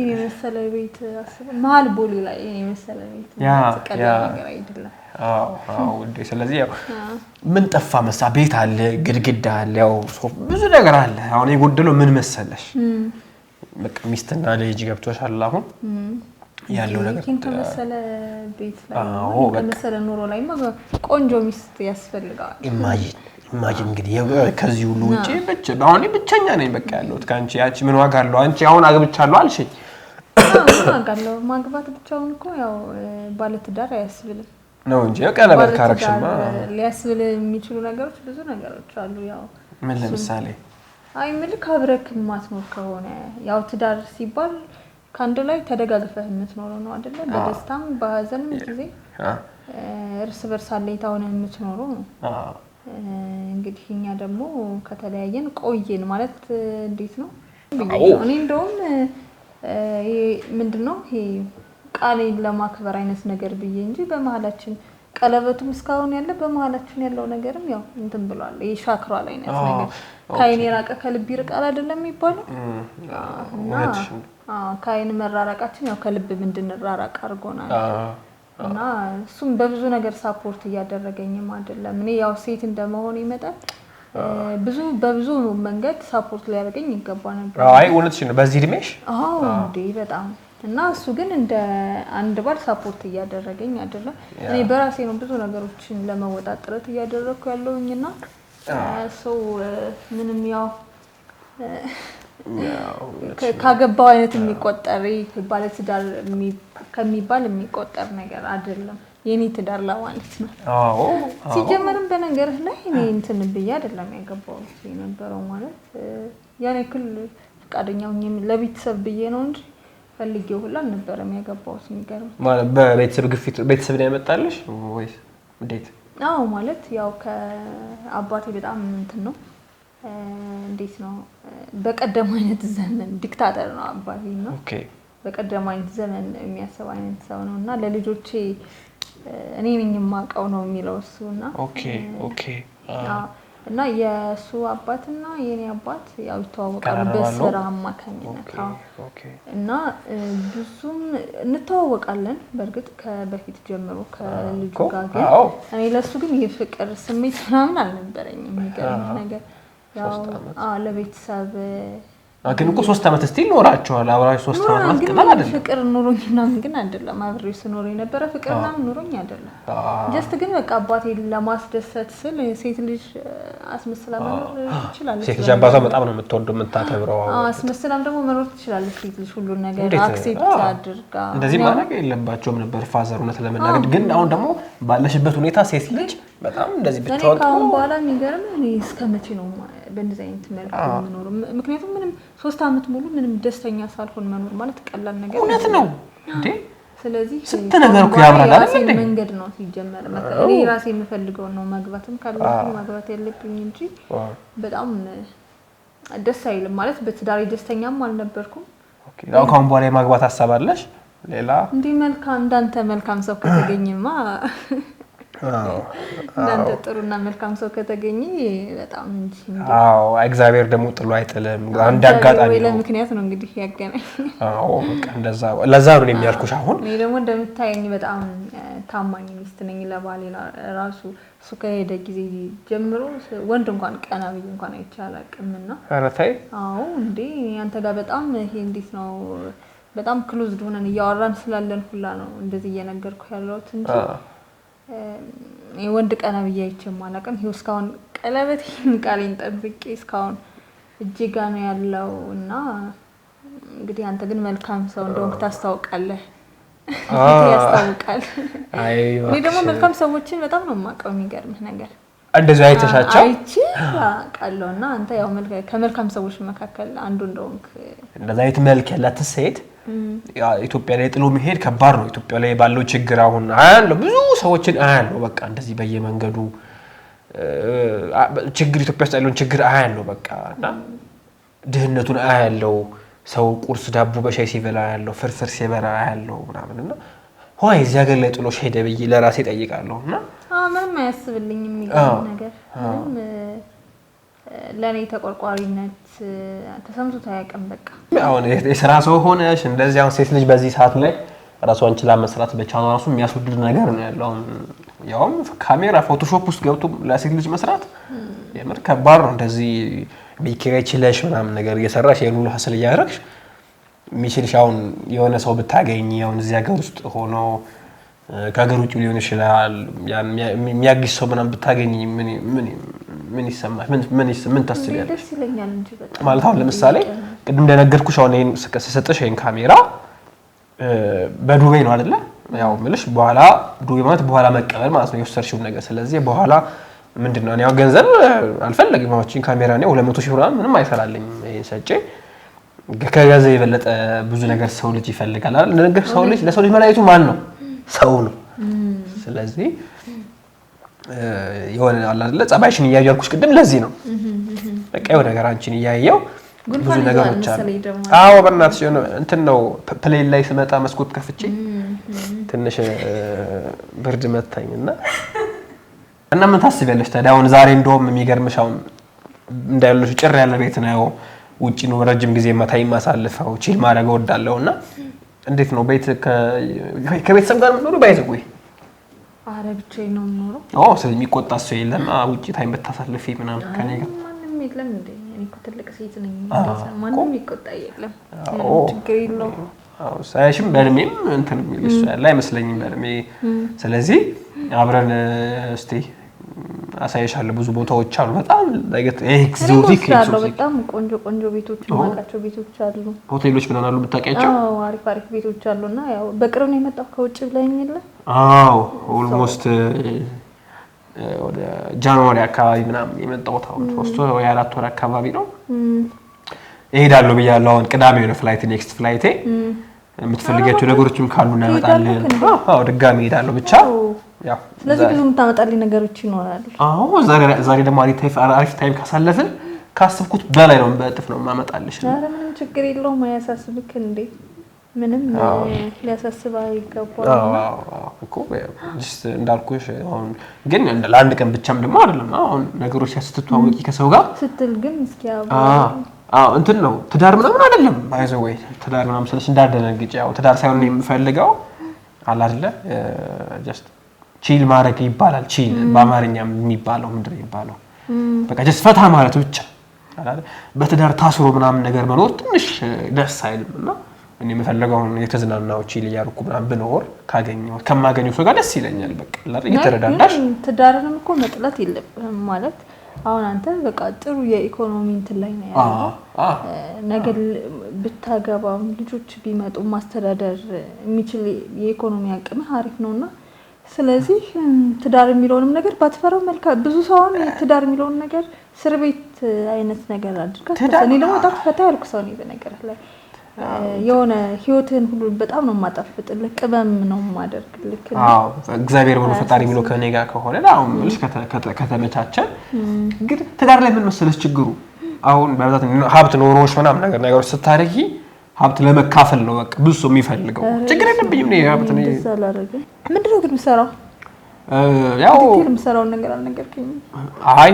Speaker 2: የመሰለ ቤት አስበ መሀል ቦሌ ላይ የመሰለ ቤት ቀላል ነገር አይደለም
Speaker 1: አዎ እንዴ ስለዚህ ያው ምን ጠፋ መሳ ቤት አለ ግድግዳ አለ ያው ብዙ ነገር አለ አሁን የጎደለው ምን መሰለሽ በቃ ሚስትና ልጅ ገብቶሻል አሁን ያለው ነገር
Speaker 2: ከመሰለ ቤት ላይ ከመሰለ ኑሮ ላይ ቆንጆ ሚስት ያስፈልጋል
Speaker 1: ኢማጂን እንግዲህ ከዚህ ሁሉ ውጪ ብቻኛ ነኝ በቃ ያለሁት ካንቺ ያቺ ምን ዋጋ አለው አንቺ አሁን አግብቻለሁ አልሽኝ
Speaker 2: ዋጋ አለው ማግባት ብቻውን እኮ ያው ባለ ትዳር አያስብልም
Speaker 1: ነው እንጂ ቀለበት ካረክሽማ
Speaker 2: ሊያስብል የሚችሉ ነገሮች ብዙ ነገሮች አሉ ያው
Speaker 1: ምን ለምሳሌ
Speaker 2: አይ ምልክ አብረክ ማትኖር ከሆነ ያው ትዳር ሲባል ካንድ ላይ ተደጋግፈህ የምትኖረው ነው አይደለ በደስታም በሐዘንም ጊዜ እርስ በርስ አለይታውን የምትኖረው ነው እንግዲህ እኛ ደግሞ ከተለያየን ቆየን ማለት እንዴት ነው እኔ እንደውም ምንድነው ይሄ ቃሌን ለማክበር አይነት ነገር ብዬ እንጂ በመሐላችን ቀለበቱም እስካሁን ያለ በመሐላችን ያለው ነገርም ያው እንትን ብሏል ይሻክራል አይነት ነገር ካይኔ ራቀ ከልብ ይርቃል አይደለም የሚባለው ካይን መራራቃችን ያው ከልብ እንድንራራቅ አድርጎናል እና እሱም በብዙ ነገር ሳፖርት እያደረገኝም አይደለም እኔ ያው ሴት እንደመሆን ይመጣል በብዙ መንገድ ሳፖርት ሊያደርገኝ ይገባ ነበር
Speaker 1: አይ እውነትሽ ነው በዚህ እድሜሽ
Speaker 2: እንዴ በጣም እና እሱ ግን እንደ አንድ ባል ሳፖርት እያደረገኝ አይደለም እኔ በራሴ ነው ብዙ ነገሮችን ለመወጣት ጥረት እያደረኩ ያለውኝና ሰው ምንም ያው ካገባው አይነት የሚቆጠር ባለ ትዳር ከሚባል የሚቆጠር ነገር አይደለም የኔ ትዳር ለማለት ነው ሲጀመርም በነገርህ ላይ እኔ እንትን ብዬ አይደለም ያገባው የነበረው ማለት ያኔ ክል ፍቃደኛው ለቤተሰብ ብዬ ነው እንጂ ፈልጌው ሁላ አልነበረም ያገባው የሚገርም
Speaker 1: ማለት በቤተሰብ ግፊት ቤተሰብ ላይ ያመጣልሽ ወይስ እንዴት
Speaker 2: አዎ ማለት ያው ከአባቴ በጣም እንትን ነው እንዴት ነው በቀደም አይነት ዘመን ዲክታተር ነው አባቴ ነው።
Speaker 1: ኦኬ
Speaker 2: በቀደም አይነት ዘመን የሚያስብ አይነት ሰው ነውና ለልጆቼ እኔ ነኝ የማውቀው ነው የሚለው እሱና
Speaker 1: ኦኬ ኦኬ
Speaker 2: እና የሱ አባትና የኔ አባት ያው ተዋወቃሉ በስራ አማካኝነት እና ብዙም እንተዋወቃለን በርግጥ ከበፊት ጀምሮ ከልጁ ጋር ግን እኔ ለሱ ግን የፍቅር ስሜት ምናምን አልነበረኝም የሚገርም ነገር ያው ለቤተሰብ
Speaker 1: ግን እኮ 3 አመት እስቲ ኖራቸዋል አብራችሁ 3 አመት ማስቀጠል አይደለም
Speaker 2: ፍቅር ኑሮኝና ግን አይደለም አብሬ ስኖር የነበረ ፍቅርና ኑሮኝ አይደለም ጀስት ግን በቃ አባቴ ለማስደሰት ስል ሴት ልጅ አስመስላ መኖር ትችላለች
Speaker 1: ሴት ልጅ አባቷ በጣም ነው የምትወደው የምታከብረው
Speaker 2: አስመስላም ደግሞ መኖር ትችላለች ሴት ልጅ ሁሉ ነገር አክሴፕት አድርጋ
Speaker 1: እንደዚህ ማድረግ የለባቸውም ነበር ፋዘሩነት ለመናገር ግን አሁን ደግሞ ባለሽበት ሁኔታ ሴት ልጅ በጣም እንደዚህ ብቻውን
Speaker 2: አሁን በኋላ የሚገርም እኔ እስከመቼ ነው በእንደዚህ አይነት መልኩ መኖር ምክንያቱም ምንም 3 አመት ሙሉ ምንም ደስተኛ ሳልሆን መኖር ማለት ቀላል ነገር
Speaker 1: እውነት ነው እንዴ
Speaker 2: ስለዚህ
Speaker 1: ስንት ነገር እኮ ያምራል አይደል
Speaker 2: መንገድ ነው ሲጀመር እኔ ራሴ የምፈልገው ነው ማግባትም ካለብኝ ማግባት ያለብኝ እንጂ በጣም ደስ አይልም ማለት በትዳሬ ደስተኛም አልነበርኩም
Speaker 1: ኦኬ አሁን ካሁን በኋላ የማግባት ሐሳብ አለሽ ሌላ
Speaker 2: እንዴ መልካም እንዳንተ መልካም ሰው ከተገኘማ እናንተ ጥሩና መልካም ሰው ከተገኘ በጣም እንጂ
Speaker 1: እግዚአብሔር ደግሞ ጥሎ አይጥልም አንድ አጋጣሚ ነው
Speaker 2: ለምክንያት ነው እንግዲህ ያገናኝ
Speaker 1: በቃ ለዛ ነው የሚያልኩሽ አሁን
Speaker 2: እኔ ደግሞ እንደምታየኝ በጣም ታማኝ ሚስት ነኝ ለባሌ ራሱ እሱ ከሄደ ጊዜ ጀምሮ ወንድ እንኳን ቀና ብዬ እንኳን አይቻላቅምና
Speaker 1: ኧረ ተይ
Speaker 2: እንዴ አንተ ጋር በጣም ይሄ እንዴት ነው በጣም ክሎዝድ ሆነን እያወራን ስላለን ሁላ ነው እንደዚህ እየነገርኩ ያለሁት እንጂ ወንድ ቀና ብዬ አይቼም አላውቅም ይኸው እስካሁን ቀለበቴን ቃሌን ጠብቄ እስካሁን እጅጋ ነው ያለው እና እንግዲህ አንተ ግን መልካም ሰው እንደሆንክ ታስታውቃለህ ያስታውቃል እኔ ደግሞ መልካም ሰዎችን በጣም ነው የማውቀው የሚገርምህ ነገር
Speaker 1: እንደዚህ አይተሻቸው
Speaker 2: አይቼ አውቃለሁና አንተ ያው ከመልካም ሰዎች መካከል አንዱ እንደሆንክ
Speaker 1: እንደዛ አይነት መልክ ያላት ሴት ኢትዮጵያ ላይ ጥሎ መሄድ ከባድ ነው ኢትዮጵያ ላይ ባለው ችግር አሁን አያለው ብዙ ሰዎችን አያለው በቃ እንደዚህ በየመንገዱ ችግር ኢትዮጵያ ውስጥ ያለውን ችግር አያለው በቃ እና ድህነቱን አያለው ሰው ቁርስ ዳቦ በሻይ ሲበላ አያለው ፍርፍር ሲበላ አያለው ምናምንና ሆይ እዚህ ሀገር ላይ ጥሎ ሄደ ብዬ ለራሴ ጠይቃለሁና
Speaker 2: ምንም አያስብልኝም የሚገርም ነገር ለኔ ተቆርቋሪነት ተሰምቶ ታያቀም በቃ
Speaker 1: አሁን የሥራ ሰው ሆነሽ እንደዚህ አሁን ሴት ልጅ በዚህ ሰዓት ላይ ራሷን ችላ መስራት በቻለው ራሱ የሚያስወድድ ነገር ነው ያለው ያውም ካሜራ ፎቶሾፕ ውስጥ ገብቶ ለሴት ልጅ መስራት የምር ከባድ ነው እንደዚህ ቢከራይችለሽ ምናምን ነገር እየሰራሽ የኑሮ ሀስል እያደረግሽ ሚሽልሽ አሁን የሆነ ሰው ብታገኝ አሁን እዚህ ሀገር ውስጥ ሆኖ ከሀገር ውጭ ሊሆን ይችላል የሚያግዝ ሰው ምናምን ብታገኝ ምን ይሰማሽ ምን ታስቢያለሽ
Speaker 2: ደስ ይለኛል እንጂ በጣም
Speaker 1: ማለት አሁን ለምሳሌ ቅድም እንደነገርኩሽ አሁን ይሄን ስሰጥሽ ይሄን ካሜራ በዱቤ ነው አይደለ ያው ምልሽ በኋላ ዱቤ ማለት በኋላ መቀበል ማለት ነው የወሰርሽው ነገር ስለዚህ በኋላ ምንድነው እኔ ያው ገንዘብ አልፈልግም ማውጪን ካሜራ ነው 200 ሺህ ብር ምንም አይሰራልኝ ይሄን ሰጪ ከገንዘብ የበለጠ ብዙ ነገር ሰው ልጅ ይፈልጋል አይደል ነገር ሰው ልጅ ለሰው ልጅ መላእክቱ ማን ነው ሰው ነው ስለዚህ የሆነ አለ አይደለ ጸባይሽን እያያልኩሽ ቅድም ለዚህ ነው በቃ የሆነ ነገር አንቺን እያያየው ብዙ ነገሮች አሉ በእናትሽ እንትን ነው ፕሌን ላይ ስመጣ መስኮት ከፍቼ ትንሽ ብርድ መታኝና እና ምን ታስቢያለሽ ታዲያ አሁን ዛሬ እንደውም የሚገርምሽ አሁን እንዳይልሽ ጭር ያለ ቤት ነው ውጪ ነው ረጅም ጊዜ ማታይ ማሳልፈው ቺል ማድረግ ወዳለውና እንዴት ነው ቤት ከቤተሰብ ጋር ነው ባይዘው
Speaker 2: ብቻዬን ነው የምኖረው
Speaker 1: ስለዚህ የሚቆጣ ሰው የለም ውጪ ታይም በታሳልፊ ምናምን ከኔ ጋር
Speaker 2: ማንንም የለም እንዴ እኔ እኮ ትልቅ ሴት ነኝ ማንንም ይቆጣ የለም ችግር የለውም
Speaker 1: ሳይሽም በእድሜም እንትን የሚልሽ ያለ አይመስለኝም በእድሜ ስለዚህ አብረን እስቲ አሳይሻለሁ ብዙ ቦታዎች አሉ በጣም ለገት ኤክዞቲክ
Speaker 2: በጣም ቆንጆ ቤቶች ማቃቸው ቤቶች አሉ
Speaker 1: ሆቴሎች ምናምን አሉ ብታውቂያቸው
Speaker 2: አሪፍ ቤቶች አሉና ያው በቅርብ ነው የመጣው ከውጭ ብለኝ የለ
Speaker 1: ኦልሞስት ወደ ጃንዋሪ አካባቢ ምናምን የመጣው ታው 3 ወይ 4 ወር አካባቢ ነው እሄዳለሁ ብያለሁ አሁን ቅዳሜ ነው ፍላይት ኔክስት ፍላይቴ የምትፈልጊያቸው ነገሮችም ካሉ እናመጣለን ድጋሚ እሄዳለሁ ብቻ ያው
Speaker 2: ስለዚህ ብዙ የምታመጣልኝ ነገሮች ይኖራሉ
Speaker 1: ዛሬ ደግሞ አሪፍ ታይም ካሳለፍን ካስብኩት በላይ ነው በእጥፍ ነው ማመጣልሽ።
Speaker 2: ኧረ ምንም ችግር የለውም አያሳስብክ እንዴ ምንም ሊያሳስብ አይገባም።
Speaker 1: እኮ ጀስት እንዳልኩሽ አሁን ግን ለአንድ ቀን ብቻም ደግሞ አይደለም አሁን ነገሮች ስትተዋወቂ ከሰው ጋር
Speaker 2: ስትል ግን እስኪ
Speaker 1: እንትን ነው ትዳር ምናምን አይደለም አይዘው ወይ ትዳር ምናምን ስለሽ እንዳደነግጭ ያው ትዳር ሳይሆን የምፈልገው አለ አይደለ ጀስት ቺል ማድረግ ይባላል ቺል በአማርኛም የሚባለው ምንድነው ይባላል በቃ ጀስት ፈታ ማለት ብቻ አይደል በትዳር ታስሮ ምናምን ነገር መኖር ትንሽ ደስ አይልምና እኔ የምፈልገው የተዝናናው ቺል ያርኩ ምናምን ብኖር ካገኘው ከማገኘው ሰው ጋር ደስ ይለኛል በቃ ለምን እየተረዳዳሽ
Speaker 2: ትዳርንም እኮ መጥላት የለብህም ማለት አሁን አንተ በቃ ጥሩ የኢኮኖሚ እንትን ላይ ነው ያለው ነገር ብታገባም ልጆች ቢመጡ ማስተዳደር የሚችል የኢኮኖሚ አቅም አሪፍ ነውና ስለዚህ ትዳር የሚለውንም ነገር ባትፈራው መልካም ብዙ ሰው አሁን ትዳር የሚለውን ነገር እስር ቤት አይነት ነገር አድርጋት እኔ ደግሞ በጣም ፈታ ያልኩ ሰው ነኝ በነገር ላይ የሆነ ህይወትን ሁሉ በጣም ነው ማጣፍጥልህ ቅመም ነው ማደርግልህ
Speaker 1: እግዚአብሔር ወደ ፈጣሪ የሚለው ከኔ ጋር ከሆነ አሁን ልጅ ከተመቻቸ ግን ትዳር ላይ ምን መሰለሽ ችግሩ አሁን በብዛት ሀብት ኖሮሽ ምናምን ነገሮች ስታረጊ ሀብት ለመካፈል ነው በቃ ብዙ ሰው የሚፈልገው ችግር የለብኝም ነው ሀብት ነው
Speaker 2: ምንድነው ግን ምሰራው
Speaker 1: ያው
Speaker 2: ምሰራው ነገር አልነገርከኝም
Speaker 1: አይ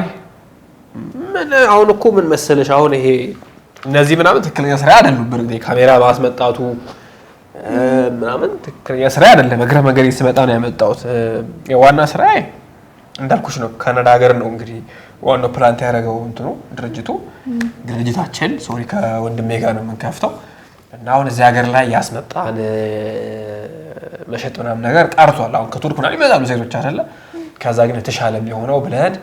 Speaker 1: ምን አሁን እኮ ምን መሰለሽ አሁን ይሄ እነዚህ ምናምን ትክክለኛ ስራ አይደለም በርግዴ ካሜራ ማስመጣቱ ምናምን ትክክለኛ ስራ አይደለም እግረ መንገድ ሲመጣ ነው ያመጣሁት የዋና ስራ እንዳልኩሽ ነው ካናዳ ሀገር ነው እንግዲህ ዋናው ፕላንት ያደረገው እንትኑ ድርጅታችን ሶሪ ከወንድሜ ጋር ነው የምንከፍተው እና አሁን እዚህ ሀገር ላይ ያስመጣን መሸጥ ምናምን ነገር ቀርቷል አሁን ከቱርክ ምናምን ይመጣሉ ሴቶች አይደለ ከዛ ግን የተሻለ የሚሆነው ብለድ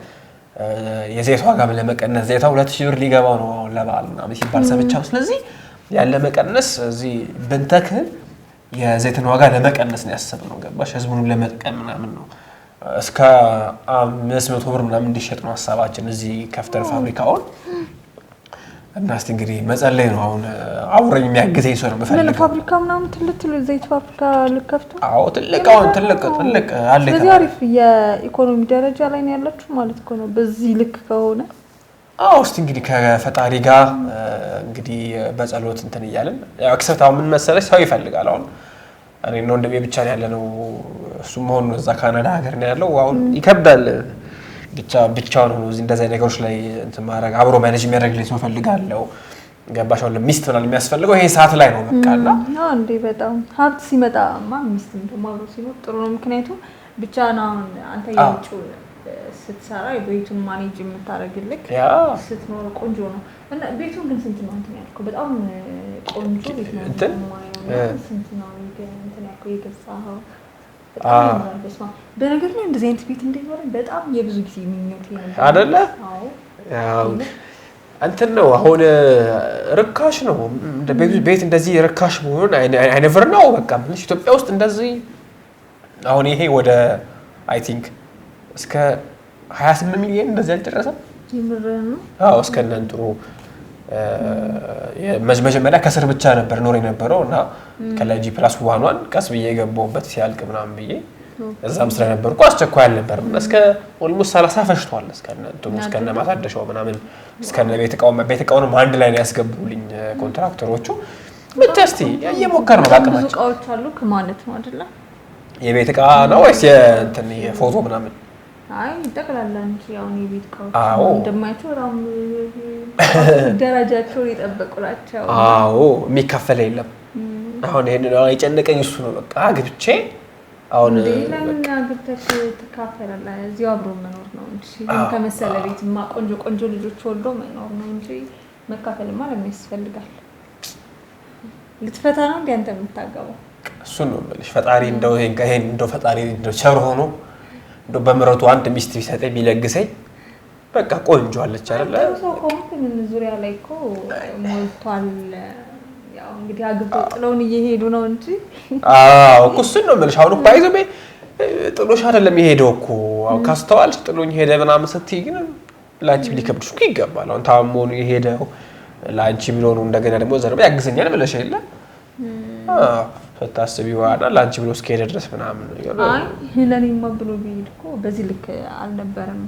Speaker 1: የዘይት ዋጋ ለመቀነስ ዘይታ 2000 ብር ሊገባው ነው አሁን ለበዓል ምናምን ሲባል ሰምቻለሁ ስለዚህ ያለ መቀነስ እዚህ ብንተክል የዘይትን ዋጋ ለመቀነስ ነው ያሰብነው ገባሽ ህዝቡን ለመጥቀም ምናምን ነው እስከ 500 ብር ምናምን እንዲሸጥ ነው ሐሳባችን እዚህ ከፍተር ፋብሪካውን እና እስቲ እንግዲህ መጸለይ ነው አሁን አውረኝ የሚያግዘኝ ሰው ነው በፈልግ
Speaker 2: ፋብሪካ ምናምን ትልቅ ዘይት ፋብሪካ ልከፍቱ
Speaker 1: ትልቅ አለ
Speaker 2: ስለዚህ አሪፍ የኢኮኖሚ ደረጃ ላይ ነው ያላችሁ ማለት ነው በዚህ ልክ ከሆነ
Speaker 1: እስቲ እንግዲህ ከፈጣሪ ጋር እንግዲህ በጸሎት እንትን ይያለን ያው አክሰታው ምን መሰለሽ ሰው ይፈልጋል አሁን እኔ ነው እንደቤ ብቻ ነው ያለነው እሱ መሆኑ እዛ ካናዳ ሀገር ነው ያለው አሁን ይከብዳል ብቻውን ሆኖ እዚህ እንደዛ ነገሮች ላይ እንትን ማድረግ አብሮ ማኔጅ የሚያደርግልኝ ሰው ፈልጋለሁ ገባሽ አሁን ሚስት ምናምን የሚያስፈልገው ይሄ ሰዓት ላይ ነው በቃና
Speaker 2: እንዴ በጣም ሀብት ሲመጣማ ሚስት እንደማብሮ ሲኖር ጥሩ ነው ምክንያቱም ብቻ ነው አንተ የውጭው ስትሰራ የቤቱን ማኔጅ የምታደርግልክ ስትኖር ቆንጆ ነው እና ቤቱን ግን ስንት ነው እንትን ያልከው በጣም ቆንጆ ቤት ነው ስንት ነው እንትን ያልከው የገዛኸው በነገር ላይ እንደዚህ አይነት ቤት እንደሆነ በጣም የብዙ ጊዜ ምኞት ይሄን
Speaker 1: አይደለ ያው እንትን ነው አሁን ርካሽ ነው እንደ ቤት እንደዚህ ርካሽ መሆን አይነቨር ነው በቃ ምንሽ ኢትዮጵያ ውስጥ እንደዚህ አሁን ይሄ ወደ አይ ቲንክ እስከ 28 ሚሊዮን እንደዚህ አልጨረሰም
Speaker 2: ይምረን
Speaker 1: እስከ ነንጥሩ መጀመሪያ ከስር ብቻ ነበር ኖር የነበረው እና ከላጂ ፕላስ 1 ቀስ ብዬ ገባውበት ሲያልቅ ምናምን ብዬ እዛም ስለነበርኩ አስቸኳይ አልነበርም እስከ ኦልሞስት 30 ፈሽቷል እስከነ ማሳደሻው ምናምን እስከነ ቤት እቃውን አንድ ላይ ነው ያስገቡልኝ ኮንትራክተሮቹ ምትስቲ እየሞከር ነው ባቀማቸው
Speaker 2: እቃዎች አሉ ከማለት ነው አይደለ
Speaker 1: የቤት እቃ ነው ወይስ የእንትን የፎቶ ምናምን
Speaker 2: አይ ተከላላ እንጂ ያው የቤት እቃዎች እንደማይቸው በጣም ደረጃቸው ይጠበቁላቸው
Speaker 1: የሚከፈል የለም አሁን ይሄንን የጨነቀኝ እሱ ነው በቃ ግብቼ አሁን
Speaker 2: ለምን አግብተሽ ተካፈለላ እዚሁ አብሮ መኖር ነው እንጂ ከመሰለ ቤትማ ቆንጆ ልጆች ወልዶ መኖር ነው እንጂ መካፈልማ ለምን ያስፈልጋል ልትፈታ ነው እንዴ አንተ የምታገባው
Speaker 1: እሱ ነው ማለት ፈጣሪ እንደው ይሄን እንደው ፈጣሪ እንደው ቸር ሆኖ እንደው በመረቱ አንድ ሚስት ቢሰጠኝ ቢለግሰኝ በቃ ቆንጆ አለች አይደለ
Speaker 2: ሰው ኮምፕሊን ዙሪያ ላይ እኮ ሞልቷል ያው እንግዲህ አግብተው ጥለውን እየሄዱ ነው እንጂ
Speaker 1: እኮ እሱ ነው ማለት አሁን እኮ አይዘቤ ጥሎሽ አይደለም የሄደው እኮ ካስተዋልሽ ጥሎኝ ሄደ ምናምን ስትይ ግን ላንቺ ሊከብድሽ እኮ ይገባል አሁን ታሞኑ የሄደው ላንቺ ቢኖር እንደገና ደግሞ ዘርባ ያግዘኛል ብለሽ አይደለ ፈታስቢው አይደል ላንቺ ብሎ እስከሄደ ድረስ ምናምን
Speaker 2: አይ ለኔማ ብሎ ቢሄድ እኮ በዚህ ልክ አልነበረም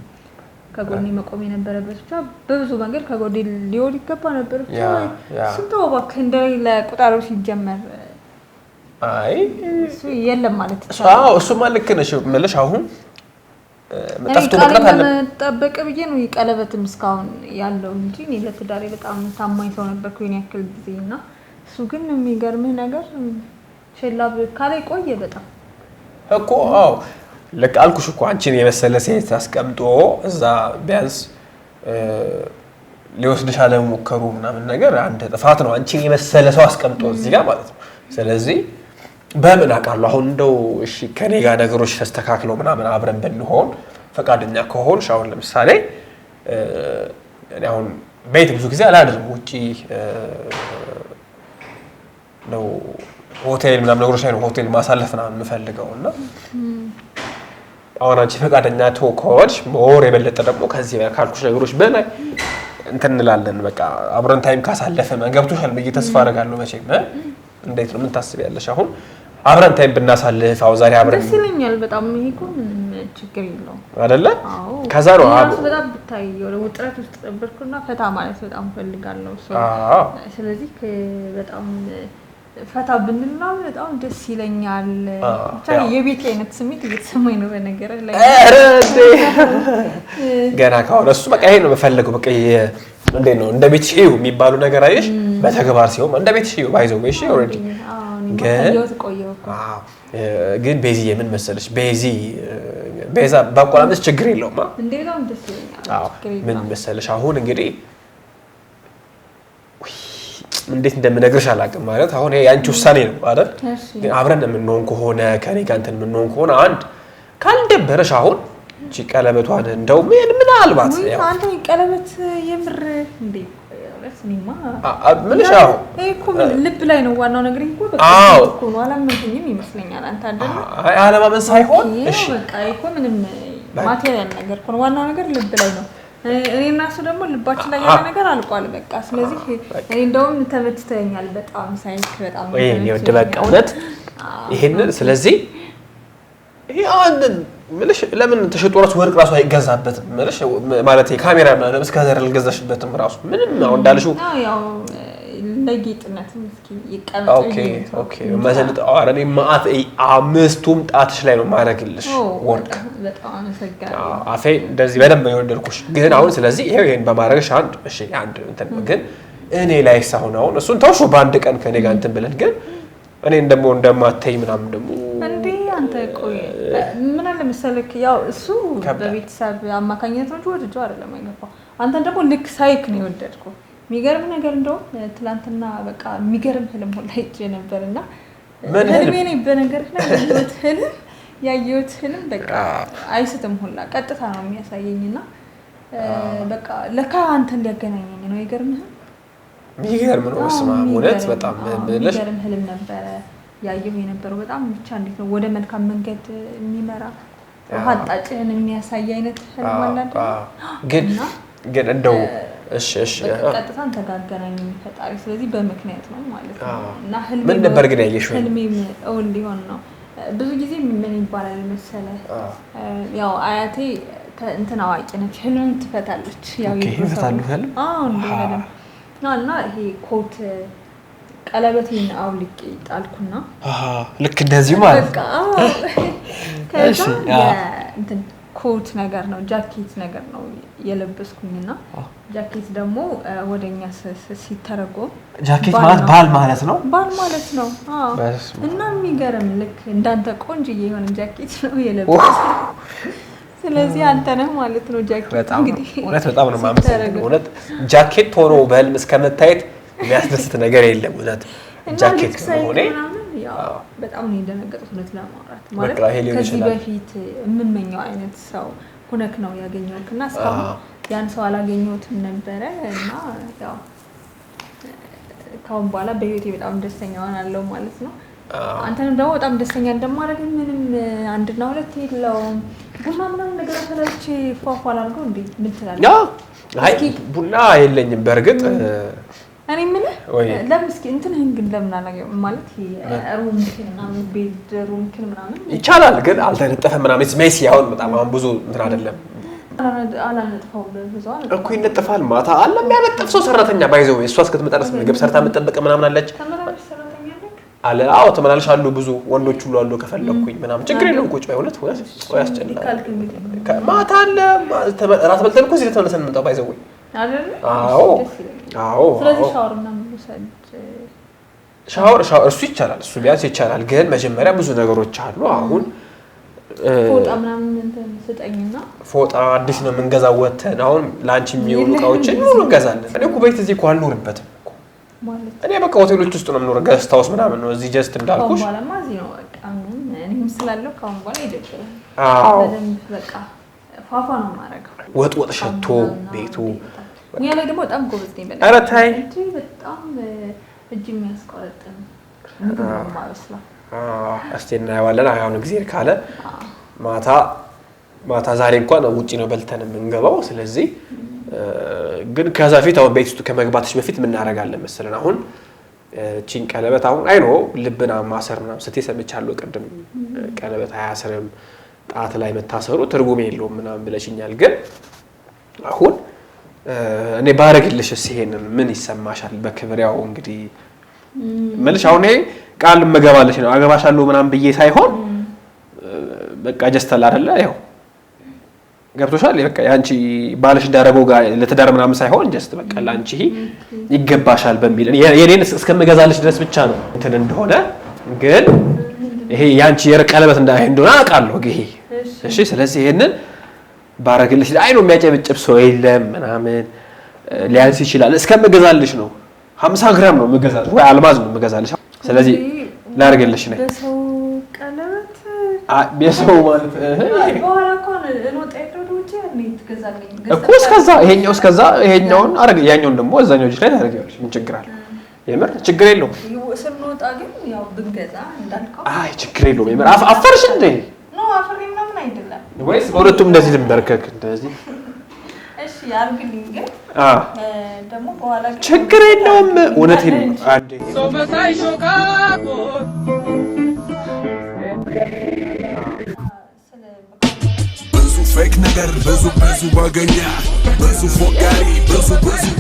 Speaker 2: ከጎኔ መቆም የነበረበት ብቻ በብዙ መንገድ ከጎኔ ሊሆን ይገባ ነበር ብቻ ስንተው እባክህ እንደኔ ለቁጣሩ ሲጀመር
Speaker 1: አይ
Speaker 2: እሱ የለም ማለት ይችላል
Speaker 1: እሱማ ልክ ነሽ መልሽ አሁን መጣፍቶ መቅረት አለ
Speaker 2: ተጠበቀ ብዬ ነው ይቀለበትም እስካሁን ያለው እንጂ እኔ ለትዳሬ በጣም ታማኝ ሰው ነበርኩ የኔ ያክል ጊዜና እሱ ግን የሚገርምህ ነገር ሸላብ ካላይ ቆየ በጣም
Speaker 1: እኮ ልክ አልኩሽ እኮ አንቺን የመሰለ ሴት አስቀምጦ እዛ ቢያንስ ሊወስድሽ አለመሞከሩ ምናምን ነገር አንድ ጥፋት ነው አንቺን የመሰለ ሰው አስቀምጦ እዚህ ጋር ማለት ነው ስለዚህ በምን አቃሉ አሁን እንደው እሺ ከኔ ጋር ነገሮች ተስተካክለው ምናምን አብረን ብንሆን ፈቃደኛ ከሆንሽ አሁን ለምሳሌ እኔ አሁን ቤት ብዙ ጊዜ አላድርም ውጪ ነው ሆቴል ምናምን ነገሮች ላይ ነው ሆቴል ማሳለፍ ምናምን የምፈልገውና አሁን አንቺ ፈቃደኛ ከሆንሽ ሞር የበለጠ ደግሞ ከዚህ በላይ ካልኩሽ ነገሮች በላይ እንትን እንላለን በቃ አብረን ታይም ካሳለፈን ገብቶሻል ብዬ ተስፋ አደርጋለሁ መቼም እንዴት ነው ምን ታስቢያለሽ አሁን አብረን ታይም ብናሳልፍ አው ዛሬ አብረን
Speaker 2: ደስ ይለኛል በጣም ይሄ እኮ ችግር የለውም
Speaker 1: አይደለ ከዛ ነው
Speaker 2: በጣም ብታይ ወደ ውጥረት ውስጥ ተበርኩና ፈታ ማለት በጣም ፈልጋለሁ ስለዚህ በጣም ፈታ ብንልና በጣም ደስ ይለኛል ብቻ የቤት አይነት ስሜት እየተሰማኝ ነው በነገር ላይ
Speaker 1: ገና ካው እሱ በቃ ይሄ ነው በፈለገው በቃ እንዴ ነው እንደ ቤት ሺው የሚባሉ ነገር አይሽ በተግባር ሲሆን እንደ ቤት ሺው ባይዘው እሺ ኦሬዲ ግን ቤዚ የምን መሰለሽ ቤዛ ባቋላምስ ችግር የለውም
Speaker 2: እንደው ደስ ይለኛል
Speaker 1: ምን መሰለሽ አሁን እንግዲህ እንዴት እንደምነግርሽ አላውቅም ማለት አሁን ይሄ ያንቺ ውሳኔ ነው አይደል ግን አብረን የምንሆን ከሆነ ከኔ ጋር እንትን የምንሆን ከሆነ አንድ ካልደበረሽ አሁን እቺ ቀለበቷን እንደው ምናልባት
Speaker 2: ያው አንተ ቀለበት የምር እንዴ ለስኒማ
Speaker 1: ምንሽ አው
Speaker 2: እኮ ልብ ላይ ነው ዋናው ነገር እኮ በቃ እኮ ነው አላመንኩኝም ይመስለኛል አንተ አይደል
Speaker 1: አለማመን ሳይሆን
Speaker 2: እሺ በቃ እኮ ምንም ማቴሪያል ነገር እኮ ዋናው ነገር ልብ ላይ ነው እኔና እሱ ደግሞ ልባችን ላይ ያለ ነገር አልቋል በቃ ስለዚህ እኔ እንደውም ተመችቶኛል በጣም ሳይክ በጣም
Speaker 1: ወይ ነው ደበቃ እውነት ይሄንን ስለዚህ ይሄ አንድ ምንሽ ለምን ተሽጦራስ ወርቅ ራሱ አይገዛበትም ምንሽ ማለት የካሜራ ምናምን እስከዛሬ አልገዛሽበትም ራሱ ምንም አሁን እንዳልሽው
Speaker 2: ያው ለጌጥነት እስኪ ይቀመጥ
Speaker 1: ኦኬ መሰለኝ አረኔ ማአት አምስቱም ጣትሽ ላይ ነው ማረግልሽ ወርቅ
Speaker 2: በጣም አመሰግናለሁ
Speaker 1: አፌ እንደዚህ በደንብ ይወደልኩሽ ግን አሁን ስለዚህ ይሄን በማረግሽ አንድ እሺ አንድ እንትን ግን እኔ ላይ ሳይሆን አሁን እሱን ተውሹ በአንድ ቀን ከኔ ጋር እንትን ብለን ግን እኔን ደግሞ እንደማታይ ምናምን ደግሞ
Speaker 2: እንዴ አንተ ቆይ ምን አለ መሰለክ ያው እሱ በቤተሰብ አማካኝነት ነው ወደጆ አይደለም አይገባው አንተ ደግሞ ልክ ሳይክ ነው የወደድኩ የሚገርም ነገር እንደው ትላንትና በቃ የሚገርም ህልም ሁላ ይጭ ነበርና ህልሜ ነው በነገር ላይ ያየሁት ህልም በቃ አይስትም ሁላ ቀጥታ ነው የሚያሳየኝና በቃ ለካ አንተ እንዲያገናኘኝ ነው ይገርምህ
Speaker 1: የሚገርም ነው ስማ እውነት በጣም ብለሽ
Speaker 2: የሚገርም ህልም ነበር ያየሁ የነበረው በጣም ብቻ እንዴት ነው ወደ መልካም መንገድ የሚመራ አጣጭህን የሚያሳይ አይነት ህልም አለ
Speaker 1: ግን እንደው እሺ
Speaker 2: ቀጥታን ተጋገናኝ ፈጣሪ ስለዚህ በመክንያት ነው ማለት ነው እና ህልሜ
Speaker 1: ምን ነበር ግን ያየሽው
Speaker 2: ህልሜ እውን ሊሆን ነው ብዙ ጊዜ ምን ይባላል መሰለ ያው አያቴ እንትን አዋቂ ነች ህልም ትፈታለች ያው
Speaker 1: ይፈታሉ ህልም
Speaker 2: እንደለም እና ይሄ ኮት ቀለበቴን አውልቄ ጣልኩና
Speaker 1: ልክ እንደዚህ ማለት
Speaker 2: በቃ ከዛ እንትን ኮት ነገር ነው ጃኬት ነገር ነው የለበስኩኝና ጃኬት ደግሞ ወደኛ ሲተረጎም
Speaker 1: ጃኬት ማለት ባል ማለት ነው
Speaker 2: አዎ እና የሚገርም ልክ እንዳንተ ቆንጆዬ የሆነ ጃኬት ነው የለበስኩት ስለዚህ አንተ ነህ ማለት ነው ጃኬት እንግዲህ
Speaker 1: በጣም ነው ማመሰግነው እውነት ጃኬት ሆኖ በህልም እስከመታየት የሚያስደስት ነገር የለም እውነት ጃኬት ሆነ
Speaker 2: ያው በጣም ነው እንደነገጥኩት እውነት ለማውራት ማለት ከዚህ በፊት የምመኘው አይነት ሰው ሆነክ ነው ያገኘውክና እስካሁን ያን ሰው አላገኘሁትም ነበር እና ያው ካሁን በኋላ በህይወቴ በጣም ደስተኛ ሆናለሁ ማለት ነው አንተንም ደግሞ በጣም ደስተኛ እንደማደርግ ምንም አንድና ሁለት የለውም ቡና ምናምን ነገር አፈላልቼ ፏፏል አድርገው እንዴ ምን ትላለህ
Speaker 1: አይ ቡና የለኝም በርግጥ
Speaker 2: እኔ ምን ለምስኪ እንትንህን ግን ለምን አላገኘው ማለት ሩም ምናምን ቤድ ሩም ምናምን
Speaker 1: ይቻላል ግን አልተነጠፈም ምናምን ሜሲ አሁን በጣም አሁን ብዙ እንትን አይደለም
Speaker 2: አላነጥፈው ለብዙዋን
Speaker 1: እኮ ይነጥፋል ማታ አለ የሚያነጥፍ ሰው ሰራተኛ ባይዘው እሷ እስከትመጣ ድረስ ምግብ ሰርታ የምትጠብቅ ምናምን አለች አለ አዎ ተመላልሽ አሉ ብዙ ወንዶች ሁሉ አሉ ከፈለኩኝ ምናምን ችግር የለውም ቁጭ ባይ እውነት ያስጨንቃል ማታ አለ ራት በልተን እኮ እዚህ ተመለሰን እንመጣው ባይዘው
Speaker 2: አይደል
Speaker 1: አዎ
Speaker 2: ስለዚህ ሻወር ምናምን ወሰድ
Speaker 1: ሻወር እሱ ይቻላል እሱ ቢያንስ ይቻላል ግን መጀመሪያ ብዙ ነገሮች አሉ አሁን
Speaker 2: ፎጣ ምናምን እንትን ስጠኝና
Speaker 1: ፎጣ አዲስ ነው የምንገዛው ወተን አሁን ላንቺ የሚሆኑ እቃዎችን ሁሉ እንገዛለን እኔ እኮ ቤት እዚህ እኮ አልኖርበትም እኮ ማለት እኔ በቃ ሆቴሎች ውስጥ ነው የምኖረው ገስት ሃውስ ምናምን ነው እዚህ ጀስት እንዳልኩሽ
Speaker 2: ባለማ እዚህ ነው በቃ እኔም ስላለው ካሁን በኋላ ይደብራል በደንብ በቃ ፋፋ ነው ማረጋው
Speaker 1: ወጥ ሸቶ ቤቱ
Speaker 2: እኛ ላይ ደግሞ በጣም ጎበዝ ነኝ በቃ
Speaker 1: ኧረ ታይ
Speaker 2: በጣም እጅ የሚያስቆረጥም ምግብ ነው ማብስለው
Speaker 1: አስቴና ያዋለን አሁን ጊዜ ካለ ማታ ዛሬ እንኳን ውጪ ነው በልተን የምንገባው ስለዚህ ግን ከዛ ፊት አሁን ቤት ውስጥ ከመግባትሽ በፊት ምን እናደርጋለን መሰለን አሁን ቺን ቀለበት አሁን አይኖ ልብና ማሰር ምናምን ስትሰምቻለሁ ቅድም ቀለበት አያስርም ጣት ላይ መታሰሩ ትርጉም የለውም ምናምን ብለሽኛል ግን አሁን እኔ ባረግልሽስ ይሄንን ምን ይሰማሻል በክብር ያው እንግዲህ መልሽ አሁን ይሄ ቃል መገባለሽ ነው አገባሻለሁ ምናምን ብዬ ሳይሆን በቃ ጀስተል አይደለ ያው ገብቶሻል በቃ ያንቺ ባልሽ ዳረገው ጋር ለተዳረ ምናምን ሳይሆን ጀስት በቃ ላንቺ ይገባሻል በሚል የኔን እስከመገዛልሽ ድረስ ብቻ ነው እንትን እንደሆነ ግን ይሄ ያንቺ የቀለበት እንደሆነ አውቃለሁ ይሄ እሺ ስለዚህ ይሄንን ባረግልሽ አይ ነው የሚያጨበጭብ ሰው የለም ምናምን ሊያንስ ይችላል እስከመገዛልሽ ነው 50 ግራም ነው መገዛልሽ ወይ አልማዝ ነው መገዛልሽ ስለዚህ ላርገልሽ ነው
Speaker 2: በሰው ቀለበት
Speaker 1: በሰው ማለት
Speaker 2: በኋላ ኮን ነው ጠይቀውት ያኔ ትገዛልኝ
Speaker 1: እኮ እስከዛ ይሄኛውን አረግ ያኛውን ደግሞ እዛኛው እጅ ላይ ታረጋለሽ ምን ችግር አለ የምር ችግር የለውም
Speaker 2: ስንወጣ ግን ያው ብንገዛ እንዳልከው
Speaker 1: አይ ችግር የለውም የምር አፈርሽ እንዴ
Speaker 2: ነው አፈር ምናምን አይደለም
Speaker 1: ወይስ ሁለቱም እንደዚህ ልምበርከክ እንደዚህ
Speaker 2: እሺ ያርግልኝ ግን ደግሞ በኋላ
Speaker 1: ችግር የለውም እውነቴን ነው አንዴ
Speaker 3: ሰው መሳይ ሾካኮ
Speaker 5: ብዙ ፌክ ነገር ብዙ ባገኛ ብዙ ፎጋሪ ብዙ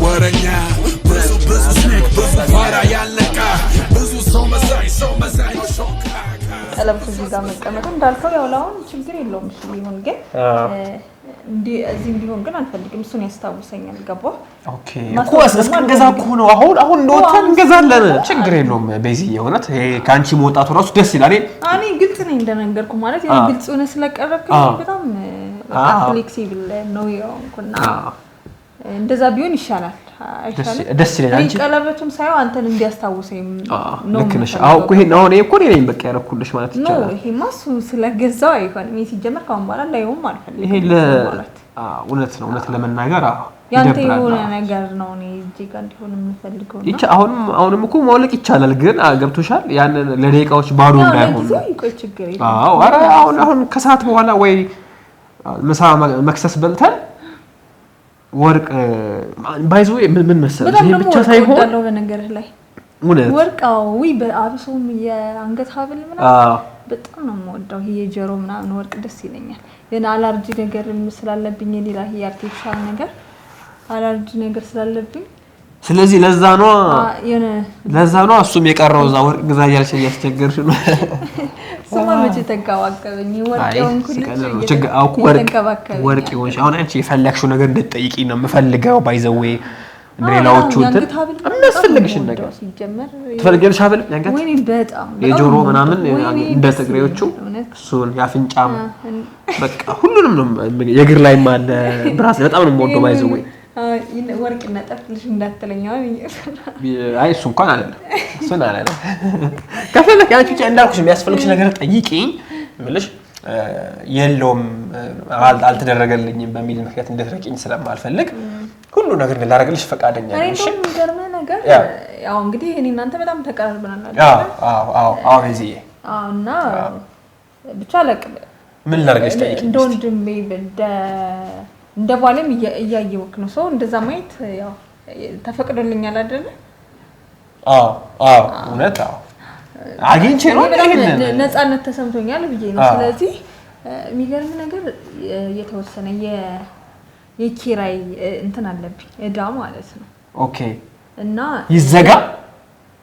Speaker 5: ወረኛ ብዙ ስኔክ ብዙ ፋራ ያለቃ ብዙ ሰው መሳይ ሾካ
Speaker 2: ቀለበት እዚህ ጋር መቀመጥ እንዳልከው ያው ላውን ችግር የለውም እሺ ሊሆን ግን እዚህ እንዲሆን ግን አልፈልግም እሱን ያስታውሰኛል ገባህ
Speaker 1: ኦኬ እኮ እስከንገዛ እኮ ነው አሁን እንደወጣን እንገዛለን ችግር የለውም በዚህ የሆነት ይሄ ካንቺ መውጣቱ ራሱ ደስ ይላል
Speaker 2: እኔ ግልጽ ነኝ እንደነገርኩ ማለት ያው ግልጽ ሆነ ስለቀረብክ በጣም ፍሌክሲብል ነው ያውንኩና እንደዛ ቢሆን ይሻላል
Speaker 1: ደስ ይላል አንቺ
Speaker 2: ቀለበቱን ሳይው አንተን እንዲያስታውሰኝ ነው
Speaker 1: ልክ ነሽ አው እኮ ይሄ ነው እኔ እኮ ነኝ በቃ ያረኩልሽ ማለት ይቻላል
Speaker 2: ነው ይሄ ማሱ ስለገዛው አይሆንም ይሄ ሲጀመር ካሁን በኋላ ላይውም አልፈልግም
Speaker 1: ይሄ እውነት ነው እውነት ለመናገር
Speaker 2: ያንተ የሆነ ነገር ነው እኔ እዚህ ጋር እንዲሆን የምፈልገው ነው
Speaker 1: አሁንም እኮ ማውለቅ ይቻላል ግን ገብቶሻል ያን ለደቂቃዎች ባዶ እንዳይሆን
Speaker 2: ይቆይ ችግር የለም
Speaker 1: አዎ አረ አሁን ከሰዓት በኋላ ወይ ምሳ መክሰስ በልተን ወርቅ ባይዞ ምን መሰለሽ ይሄ ብቻ ሳይሆን
Speaker 2: ወዳለው በነገር ላይ ወርቃው ወይ በአብሶም የአንገት ሀብል ምናምን በጣም ነው የምወደው ይሄ የጆሮ ምናምን ወርቅ ደስ ይለኛል ግን አለርጂ ነገር ስላለብኝ ሌላ ይሄ አርቲፊሻል ነገር አለርጂ ነገር ስላለብኝ
Speaker 1: ስለዚህ ለዛ ነው እሱም የቀረው እዛ ወርቅ ግዛ ያልሽ ያስቸገርሽ ነው
Speaker 2: ሱማ መቼ ተንከባከበኝ ወርቄውን ኩሊ
Speaker 1: ወርቅ ይሆንሽ አሁን አንቺ የፈለግሽው ነገር እንድትጠይቂኝ ነው የምፈልገው ባይዘዌ እንደሌላዎቹ የሚያስፈልግሽ ነገር ትፈልጊያለሽ ሀብል ያንገት
Speaker 2: ወይኔ በጣም
Speaker 1: የጆሮ ምናምን እንደ ትግሬዎቹ እሱን ያፍንጫም በቃ ሁሉንም ነው የእግር ላይም አለ ብራስ በጣም ነው የምወደው ባይዘዌ
Speaker 2: ወርቅ ነጠፍልሽ እንዳትለኛው
Speaker 1: አይ እሱ እንኳን አይደለም ከፈለክ አንቺ ብቻ እንዳልኩሽ የሚያስፈልግሽ ነገር ጠይቂኝ ምልሽ የለውም አልተደረገልኝም በሚል ምክንያት እንደተረቂኝ ስለማልፈልግ ሁሉ ነገር ላደርግልሽ ፈቃደኛ ነኝ እሺ
Speaker 2: ገርመ ነገር ያው እንግዲህ እኔ እናንተ በጣም ተቀራርበናል
Speaker 1: አዎ እዚህ
Speaker 2: እና ብቻ ለቅም
Speaker 1: ምን ላደርግልሽ ጠይቂኝ
Speaker 2: እንደወንድሜ እንደ ባለም እያየውክ ነው ሰው እንደዛ ማየት ያው ተፈቅዶልኛል አይደል
Speaker 1: እውነት አግኝቼ ነው
Speaker 2: ነፃነት ተሰምቶኛል ብዬ ነው ስለዚህ የሚገርም ነገር የተወሰነ የኪራይ እንትን አለብኝ እዳ ማለት ነው።
Speaker 1: ኦኬ
Speaker 2: እና
Speaker 1: ይዘጋ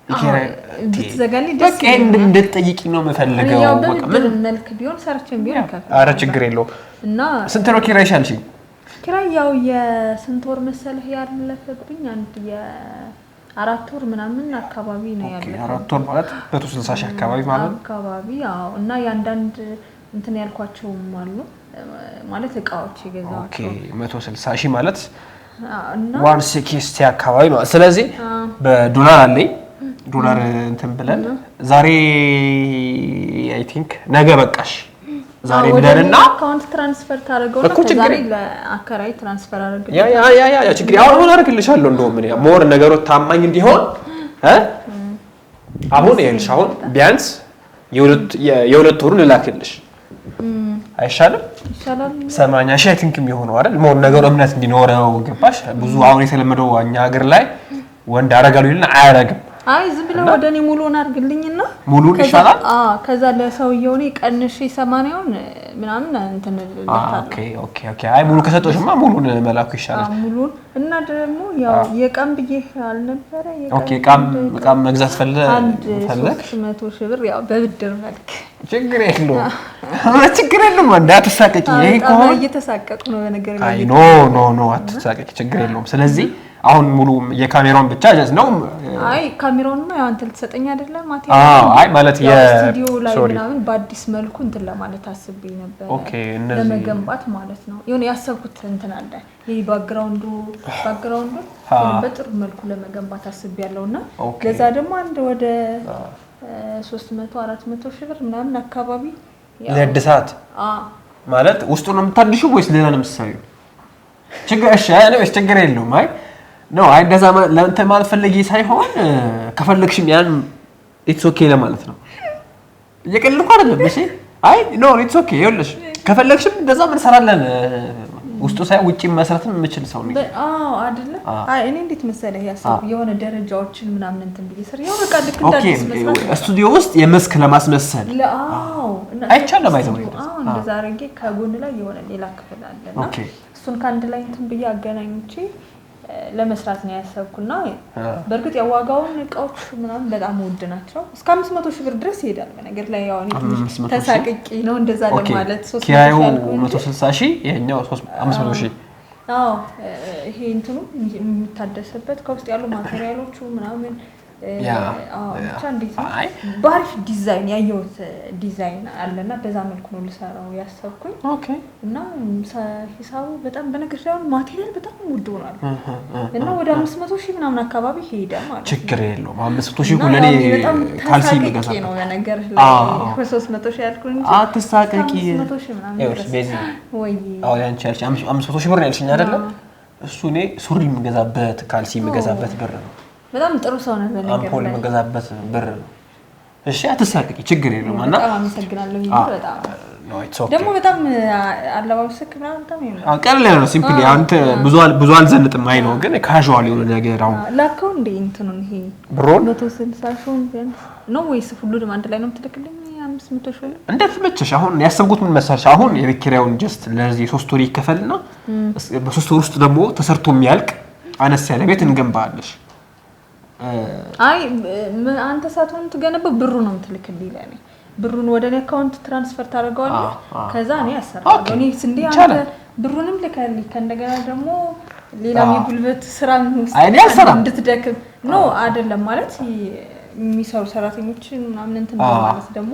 Speaker 2: ይኪራይ ብትዘጋልኝ ደስ
Speaker 1: ይላል። በቃ እንድትጠይቂ ነው የምፈልገው።
Speaker 2: በቃ ምን መልክ ቢሆን ሰርቼም ቢሆን ከፍ
Speaker 1: አረ ችግር የለውም።
Speaker 2: እና
Speaker 1: ስንት ነው ኪራይ ሻልሽኝ?
Speaker 2: ኪራይ ያው የስንት ወር መሰለህ ያለፈብኝ አንድ የ4 ወር ምናምን አካባቢ ነው ያለው።
Speaker 1: 4 ወር ማለት 160 ሺህ አካባቢ ማለት ነው
Speaker 2: አካባቢ። አዎ እና ያንዳንድ እንትን ያልኳቸውም አሉ ማለት እቃዎች ይገዛው።
Speaker 1: ኦኬ 160 ሺህ ማለት እና 160 አካባቢ ማለት ስለዚህ በዶላር አለኝ ዶላር እንትን ብለን ዛሬ አይ ቲንክ ነገ በቃሽ ዛሬ እንደና
Speaker 2: አካውንት ትራንስፈር ታደርገውና ዛሬ ለአከራይ ትራንስፈር አደረግልኝ።
Speaker 1: ያ ችግር አሁን አደርግልሻለሁ። እንደውም ምን ሞር ነገሮች ታማኝ እንዲሆን አሁን ይልሽ አሁን ቢያንስ የሁለት ወሩን ልላክልሽ አይሻልም?
Speaker 2: ይሻላል።
Speaker 1: 80 ሺህ አይ ቲንክ የሚሆነው አይደል? ሞር ነገሩ እምነት እንዲኖረው ገባሽ? ብዙ አሁን የተለመደው እኛ ሀገር ላይ ወንድ አረጋሉ ይልና አያረግም።
Speaker 2: አይ ዝም ብለው ወደኔ ሙሉን አድርግልኝና
Speaker 1: ሙሉን ይሻላል።
Speaker 2: ከዛ ለሰውየው እኔ ቀንሽ 80ውን ምናምን እንትን
Speaker 1: ልታታ። ኦኬ አይ ሙሉ ከሰጠሽማ ሙሉን መላኩ ይሻላል።
Speaker 2: ሙሉን እና ደግሞ ያው የቀም ብዬ አልነበረ
Speaker 1: የቀም መግዛት ፈለግ
Speaker 2: 300 ሺህ ብር ያው በብድር መልክ
Speaker 1: ችግር የለውም እንዳትሳቀቂ። ይሄ
Speaker 2: ኮሆነ እየተሳቀቁ ነው በነገር ላይ።
Speaker 1: አይ ኖ አትሳቀቂ፣ ችግር የለውም። ስለዚህ አሁን ሙሉ የካሜራውን ብቻ ጀስ ነው።
Speaker 2: አይ ካሜራውንማ ያው አንተ ልትሰጠኝ አይደለም ማቴሪያል።
Speaker 1: አይ ማለት
Speaker 2: የስቱዲዮ ላይ ምናምን በአዲስ መልኩ እንትን ለማለት አስቤ ነበር።
Speaker 1: ኦኬ እነዚህ
Speaker 2: ለመገንባት ማለት ነው። የሆነ ያሰብኩት እንትን አለ። ይሄ ባክግራውንዱ በጥሩ መልኩ ለመገንባት አስቤያለሁና ለዛ ደግሞ አንድ ወደ 300-400 ሺህ ብር ምናምን አካባቢ
Speaker 1: ለእድሳት ማለት ውስጡ ነው የምታድሺው ወይስ ሌላ ነው የምትሰሪው? ችግር የለውም። አይ እንደዛ ለአንተ ማለት ፈልጌ ሳይሆን ከፈለግሽም ያን ኢትስ ኦኬ ለማለት ነው። እየቀለድኩ አይደለም። እሺ አይ ኢትስ ኦኬ ይኸውልሽ፣ ከፈለግሽም እንደዛ ምን ሰራለን ውስጡ ሳይ ውጪ መስራትም የምችል ሰው ነኝ።
Speaker 2: አይደለ? አይ እኔ እንዴት መሰለህ ያሰብኩ የሆነ ደረጃዎችን ምናምን እንትን ብዬ ሰር ያው በቃ ልክ እንዳዲስ መስራት
Speaker 1: ስቱዲዮ ውስጥ የመስክ ለማስመሰል አይቻልም። አይተው
Speaker 2: እንደዛ አድርጌ ከጎን ላይ የሆነ ሌላ ክፍል አለና እሱን ካንድ ላይ እንትን ብዬ አገናኝቼ ለመስራት ነው ያሰብኩና በርግጥ ያዋጋውን እቃዎች ምናምን በጣም ውድ ናቸው። እስከ 500 ሺህ ብር ድረስ ይሄዳል። በነገር ላይ ያው እኔ ተሳቅቂ ነው እንደዛ ለማለት 300 ሺህ
Speaker 1: 160 ሺህ ይሄኛው 500 ሺህ
Speaker 2: ይሄ እንትኑ የሚታደስበት ከውስጥ ያሉ ማቴሪያሎቹ ምናምን ብቻ እንዴት ነው ባሪፍ ዲዛይን ያየሁት ዲዛይን አለና በዛ መልኩ ነው ልሰራው ያሰብኩኝ። እና ሂሳቡ በጣም በነገር ላይ ማቴሪያል በጣም ውድ ሆኗል እና ወደ 500 ሺህ ምናምን አካባቢ ሄደ ማለት ነው።
Speaker 1: ችግር የለውም 500 ሺህ ለኔ ካልሲ ይገዛል
Speaker 2: ነው በነገር ላይ 300 ሺህ ያልኩኝ እንጂ
Speaker 1: አትሳቀቂ።
Speaker 2: 500 ሺህ ምናምን
Speaker 1: ይኸውልሽ ቤዚ ያንቺ ያልሽ 500 ሺህ ብር ነው ያልሽኝ አይደለ? እሱ እኔ ሱሪ የምገዛበት ካልሲ የምገዛበት ብር ነው።
Speaker 2: በጣም ጥሩ ሰው ነው በነገር ላይ
Speaker 1: አምፖል መገዛበት ብር ነው። እሺ አትሳቀቂ፣ ችግር የለውም። እና
Speaker 2: በጣም አመሰግናለሁ። በጣም ደግሞ በጣም አለባበስክ ምናምን በጣም ይሄን
Speaker 1: ቀለል ነው ሲምፕሊ። አንተ ብዙ አልዘንጥም። አይ ነው ግን ካዥዋል የሆነ ነገር አሁን
Speaker 2: ላከው እንደ እንትኑን ይሄ
Speaker 1: ብሮን
Speaker 2: 160 ሺህ ቢያንስ ነው ወይስ ሁሉንም አንድ ላይ ነው የምትልክልኝ? 500 ሺህ
Speaker 1: እንዴት መቸሽ? አሁን ያሰብኩት ምን መሰለሽ፣ አሁን የቤት ኪራዩን ጀስት ለዚህ 3 ወር ይከፈልና በ3 ወር ውስጥ ደግሞ ተሰርቶ የሚያልቅ አነስ ያለ ቤት እንገንባለሽ።
Speaker 2: አይ አንተ ሳትሆን ትገነባ ብሩ ነው የምትልክልኝ ለኔ። ብሩን ወደ እኔ አካውንት ትራንስፈር ታደርገዋለህ። ከዛ እኔ አሰራለሁ። እኔ እንዴ አንተ ብሩንም ልከልኝ ከእንደገና ደግሞ ሌላ የጉልበት ስራ እንድትደክም ነው አይደለም ማለት የሚሰሩ ሰራተኞችን ምናምን እንትን ማለት ደግሞ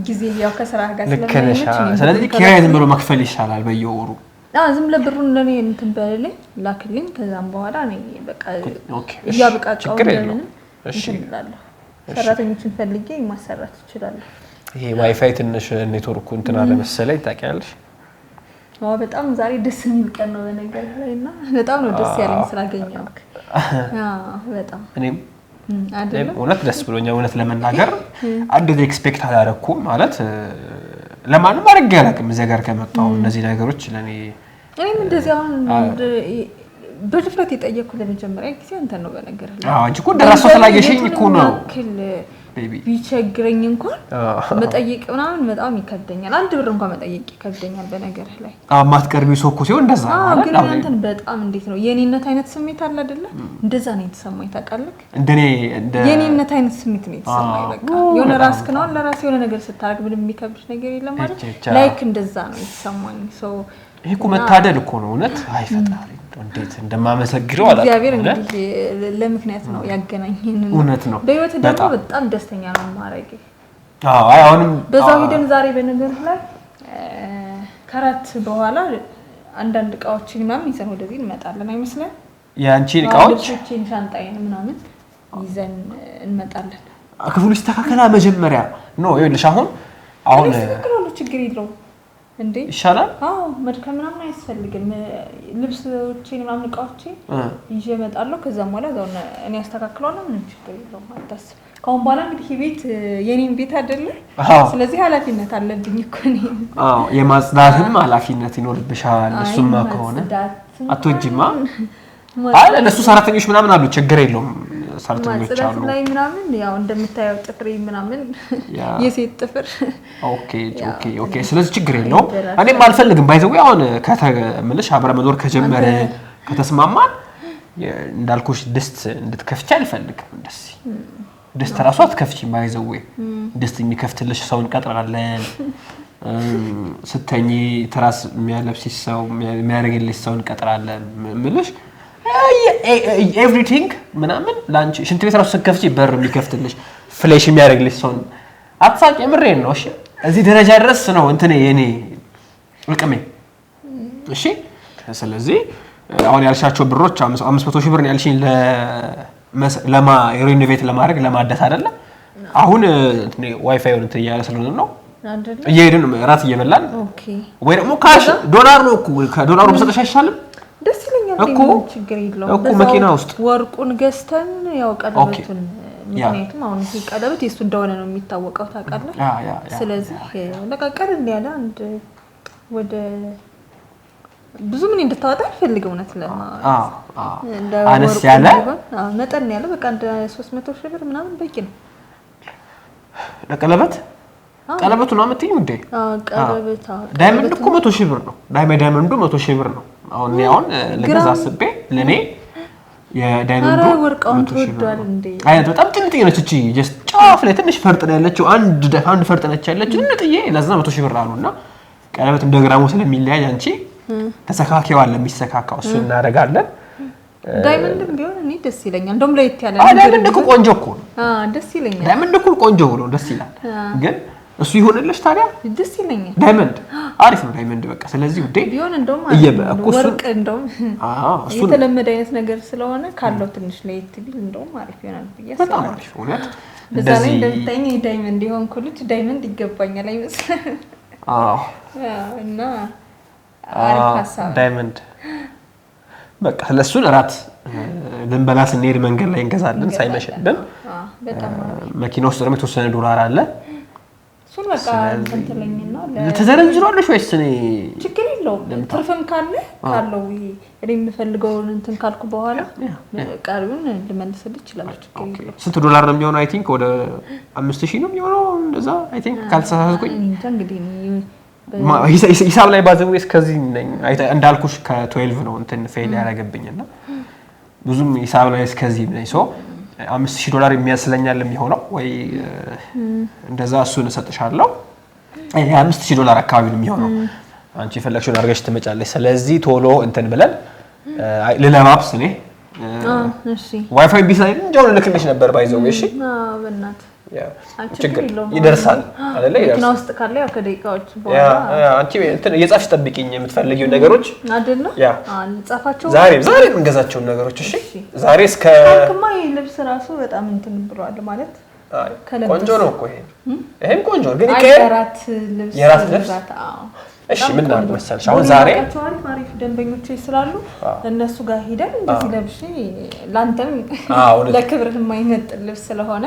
Speaker 2: ጊዜ ያው ከስራ ጋር ስለማይመች
Speaker 1: ስለዚህ ኪራይ ዝም ብሎ መክፈል ይሻላል በየወሩ።
Speaker 2: ዝም ለብሩን ለኔ እንትን በልልኝ ላክልኝ። ከዛም በኋላ እኔ በቃ ያብቃጫው ለምን እንችላለን ሰራተኞችን ፈልጌ ማሰራት ይችላል።
Speaker 1: ይሄ ዋይፋይ ትንሽ ኔትወርኩ እንትን አለ መሰለኝ ታውቂያለሽ።
Speaker 2: በጣም ዛሬ ደስ የሚል ቀን ነው በነገር ላይና በጣም ነው ደስ ያለኝ ስላገኘሁክ። በጣም
Speaker 1: እኔም እውነት ደስ ብሎኛል። እውነት ለመናገር አንድ ኤክስፔክት አላደረኩም ማለት ለማንም አድርጌ አላውቅም። እዚህ ጋር ከመጣሁ እነዚህ ነገሮች ለኔ
Speaker 2: እኔም እንደዚህ አሁን በድፍረት የጠየኩት ለመጀመሪያ ጊዜ አንተ ነው በነገር ላይ።
Speaker 1: እንጂ እኮ ደራሶ ስላየሽኝ እኮ ነው ቤቢ
Speaker 2: ቢቸግረኝ እንኳን መጠየቅ ምናምን በጣም ይከብደኛል። አንድ ብር እንኳን መጠየቅ ይከብደኛል በነገር ላይ
Speaker 1: ማትቀርቢው ሰው እኮ ሲሆን እንደዛ ነው
Speaker 2: ግን አንተን በጣም እንዴት ነው የኔነት አይነት ስሜት አለ አይደለ እንደዛ ነው የተሰማኝ ታውቃለህ
Speaker 1: እንደኔ
Speaker 2: የኔነት አይነት ስሜት ነው የተሰማኝ በቃ የሆነ ራስክ ነው ለራስ የሆነ ነገር ስታረግ ምንም የሚከብድ ነገር የለም ማለት ላይክ እንደዛ ነው የተሰማኝ
Speaker 1: ይሄ እኮ መታደል እኮ ነው እውነት አይ ፈጣሪ እንዴት እንደማመሰግነው አላውቅም
Speaker 2: እግዚአብሔር እንግዲህ ለምክንያት ነው ያገናኘን
Speaker 1: እውነት ነው
Speaker 2: በህይወት ደግሞ በጣም ደስተኛ ነው ማረግ
Speaker 1: አይ አሁንም
Speaker 2: በዛው ሄደን ዛሬ በነገር ላይ ከራት በኋላ አንዳንድ እቃዎችን ምናምን ይዘን ወደዚህ እንመጣለን አይመስልም
Speaker 1: ያንቺን እቃዎች
Speaker 2: ልብሶችን ሻንጣዬን ምናምን ይዘን እንመጣለን
Speaker 1: ክፍሉ ይስተካከላ መጀመሪያ ነው ይኸውልሽ አሁን
Speaker 2: ችግር የለውም እንዴ
Speaker 1: ይሻላል
Speaker 2: አዎ መድከም ምናምን አያስፈልግም ልብሶችን ምናምን እቃዎችን ይዤ እመጣለሁ ከዛም በኋላ እዛው እኔ አስተካክለዋለሁ ምንም ችግር የለውም አታስብ ካሁን በኋላ እንግዲህ ቤት የኔን ቤት አይደለ ስለዚህ ኃላፊነት አለብኝ እኮ እኔ
Speaker 1: አዎ የማጽዳትም ኃላፊነት ይኖርብሻል እሱማ ከሆነ አትወጂማ አይ ለነሱ ሰራተኞች ምናምን አሉ ችግር የለውም ሰራተኞች አሉ
Speaker 2: ላይ ምናምን ያው እንደምታየው ጥፍሬ ምናምን የሴት ጥፍር
Speaker 1: ኦኬ ስለዚህ ችግር የለውም እኔም አልፈልግም ባይዘው አሁን ከተመለሽ አብረ መኖር ከጀመረ ከተስማማን እንዳልኩሽ ድስት እንድትከፍቺ አልፈልግም ድስት ራሱ አትከፍቺም ባይዘው ድስት የሚከፍትልሽ ሰው እንቀጥራለን ስተኝ ትራስ የሚያለብስሽ ሰው የሚያረግልሽ ሰው እንቀጥራለን ምልሽ everything ምናምን ላንቺ ሽንት ቤት ራሱ ስከፍቺ በር የሚከፍትልሽ ፍሌሽ የሚያደርግልሽ ሰው አትሳቂ የምሬን ነው እሺ እዚህ ደረጃ ድረስ ነው እንትን የኔ ልቅሜ እሺ ስለዚህ አሁን ያልሻቸው ብሮች 500 ሺህ ብር ነው ያልሽኝ ለማ ሪኖቬት ለማድረግ ለማደስ አይደለ አሁን ዋይፋይ እንትን ያለ ስለሆነ ነው እየሄድን ራት እየበላን ወይ ደግሞ ካሽ ዶላር ነው እኮ ከዶላሩ በሰጠሽ አይሻልም
Speaker 2: ደስ ይለኛል
Speaker 1: እኮ
Speaker 2: ችግር የለውም
Speaker 1: እኮ መኪና ውስጥ
Speaker 2: ወርቁን ገዝተን ያው ቀለበቱን ምክንያቱም አሁን ይሄ ቀለበት የሱ እንደሆነ ነው የሚታወቀው ታውቃለህ ስለዚህ በቃ ቀለል ያለ አንድ ወደ ብዙ ምን እንድታወጣ አልፈልግም እውነት
Speaker 1: አነስ ያለ
Speaker 2: መጠን ያለ በቃ እንደ 300 ሺህ ብር ምናምን በቂ ነው
Speaker 1: ለቀለበት ቀለበቱ ነው አመጣኝ እንዴ
Speaker 2: ቀለበት
Speaker 1: ዳይመንድ እኮ 100 ሺህ ብር ነው ዳይመንዱ 100 ሺህ ብር ነው አሁን ለገዛ አስቤ ለኔ የዳይመንዱ
Speaker 2: ወርቃውን ተወዷል እንዴ
Speaker 1: አይነት በጣም ጥንጥዬ ነች እቺ ጀስት ጫፍ ላይ ትንሽ ፈርጥ ነው ያለችው አንድ ፈርጥ ነች ያለችው እንጥዬ ለዛ 100 ሺህ ብር አሉና ቀለበት እንደ ግራሙ ስለሚለያይ አንቺ ተሰካካው ለሚሰካካው እሱ እናደርጋለን
Speaker 2: ዳይመንድም ቢሆን እኔ ደስ ይለኛል እንደውም ለየት ያለ
Speaker 1: ዳይመንድ እኮ ቆንጆ እኮ ነው
Speaker 2: ደስ ይለኛል
Speaker 1: ዳይመንድ እኮ ቆንጆ ነው ደስ ይላል ግን እሱ ይሆንልሽ ታዲያ
Speaker 2: ደስ ይለኛል
Speaker 1: ዳይመንድ አሪፍ ነው ዳይመንድ በቃ ስለዚህ ውዴ
Speaker 2: ቢሆን እንደውም ወርቅ እንደውም እሱ የተለመደ አይነት ነገር ስለሆነ ካለው ትንሽ ለየት ቢል እንደውም አሪፍ ይሆናል ብዬ
Speaker 1: በጣም አሪፍ እውነት
Speaker 2: እንደዚህ እንደምታኝ ዳይመንድ ይሆን ኩልት ዳይመንድ ይገባኛል አይመስልም እና አሪፍ ሀሳብ
Speaker 1: ዳይመንድ በቃ ለሱን እራት ልንበላ ስንሄድ መንገድ ላይ እንገዛለን ሳይመሽብን መኪና ውስጥ ደግሞ የተወሰነ ዶላር አለ
Speaker 2: እሱን በቃ እንተለኝና
Speaker 1: ተዘረዝሯለሽ ወይስ እኔ
Speaker 2: ችግር የለውም ትርፍም ካለው ይሄ እኔ የምፈልገውን እንትን ካልኩ በኋላ ቀሪውን ልመልስልህ እችላለሁ ችግር የለውም
Speaker 1: ስንት ዶላር ነው የሚሆነው አይ ቲንክ ወደ 5000 ነው የሚሆነው እንደዛ አይ ቲንክ ካልተሳሳትኩኝ
Speaker 2: እንግዲህ
Speaker 1: ሂሳብ ላይ ባዘው እስከዚህ ነኝ እንዳልኩሽ ከ12 ነው እንትን ፌል ያደረገብኝና ብዙም ሂሳብ ላይ እስከዚህ ነኝ ሶ $5000 የሚያስለኛል የሚሆነው ወይ እንደዛ እሱን እሰጥሻለሁ $5000 አካባቢ ነው የሚሆነው አንቺ ፈለግሽውን አድርገሽ ትመጫለሽ ስለዚህ ቶሎ እንትን ብለን ለለማፕስ እኔ
Speaker 2: እሺ
Speaker 1: ዋይፋይ ቢሳይ እንጀው ልክልሽ ነበር ባይዘው እሺ
Speaker 2: በእናት
Speaker 1: ችግር ይደርሳል አይደለ
Speaker 2: ነው ውስጥ ካለ ያው ከደቂቃዎች በኋላ
Speaker 1: አንቺ እንትን እየጻፍሽ ጠብቂኝ የምትፈልጊው ነገሮች
Speaker 2: አይደለ ጻፋቸው
Speaker 1: ዛሬ እንገዛቸው ነገሮች እሺ ዛሬ እስከ
Speaker 2: ከማይ ልብስ ራሱ በጣም እንትን ብሏል ማለት
Speaker 1: ቆንጆ ነው እኮ ይሄም ቆንጆ ግን
Speaker 2: የራት ልብስ
Speaker 1: እሺ ምን ነው መሰልሽ አሁን ዛሬ
Speaker 2: አሪፍ ደንበኞች ስላሉ እነሱ ጋር ሄደን እንደዚህ ለብሽ ላንተም ለክብርህ የማይመጥ ልብስ ስለሆነ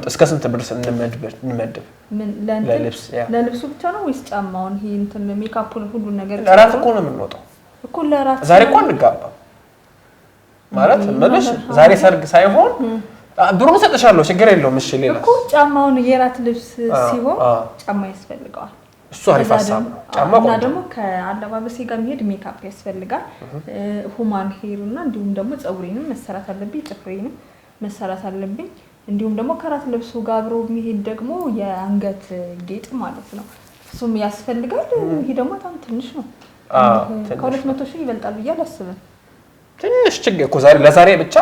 Speaker 1: እስከ ስንት ብር እንመድብ
Speaker 2: ምን ለልብሱ ብቻ ነው ወይስ ጫማውን ይሄ እንትን ሜካፑን ሁሉ ነገር
Speaker 1: ለራት እኮ ነው የምንወጣው
Speaker 2: እኮ ለራት
Speaker 1: ዛሬ እኮ እንጋባ ማለት መልሽ ዛሬ ሰርግ ሳይሆን ብሩን ሰጥሻለሁ ችግር የለውም እሺ ሌላ
Speaker 2: እኮ ጫማውን የራት ልብስ ሲሆን ጫማ ያስፈልገዋል
Speaker 1: እሱ አሪፍ ሀሳብ ጫማ
Speaker 2: እና ደግሞ ከአለባበሴ ጋር የሚሄድ ሜካፕ ያስፈልጋል ሁማን ሄር እና እንዲሁም ደግሞ ፀጉሬንም መሰራት አለብኝ ጥፍሬንም መሰራት አለብኝ እንዲሁም ደግሞ ከራት ልብሱ ጋር አብሮ የሚሄድ ደግሞ የአንገት ጌጥ ማለት ነው እሱም ያስፈልጋል ይሄ ደግሞ በጣም ትንሽ ነው ከ200 ሺህ ይበልጣል ብዬ አላስብም
Speaker 1: ትንሽ ችግር እኮ ዛሬ ለዛሬ ብቻ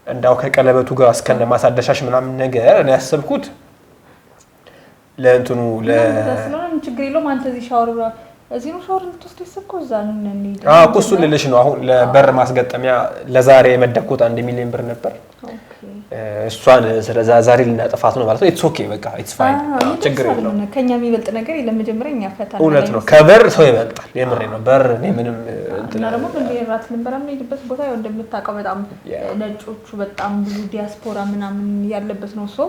Speaker 1: እንዳው ከቀለበቱ ጋር እስከነ ማሳደሻሽ ምናምን ነገር እኔ ያሰብኩት ለእንትኑ
Speaker 2: ለስለምን ችግር የለውም አንተ እዚህ ሻወር እዚህ ነው ሻወር ልትወስድ ይሰብከው እዛ እንሂድ
Speaker 1: እኮ እሱ ልልሽ ነው አሁን ለበር ማስገጠሚያ ለዛሬ የመደብኩት 1 ሚሊዮን ብር ነበር እሷን ስለዛ ዛሬ ልናጠፋት ነው ማለት ነው ኢትስ ኦኬ በቃ ኢትስ ፋይን ችግር የለውም
Speaker 2: ከኛ የሚበልጥ ነገር የለም መጀመሪያኛ ፈታና
Speaker 1: እውነት ነው ከበር ሰው ይበልጣል የምሬ ነው በር እኔ ምንም
Speaker 2: እና ደግሞ በየራት ልንበራም ነው ቦታ ያው እንደምታውቀው በጣም ነጮቹ በጣም ብዙ ዲያስፖራ ምናምን ያለበት ነው ሶ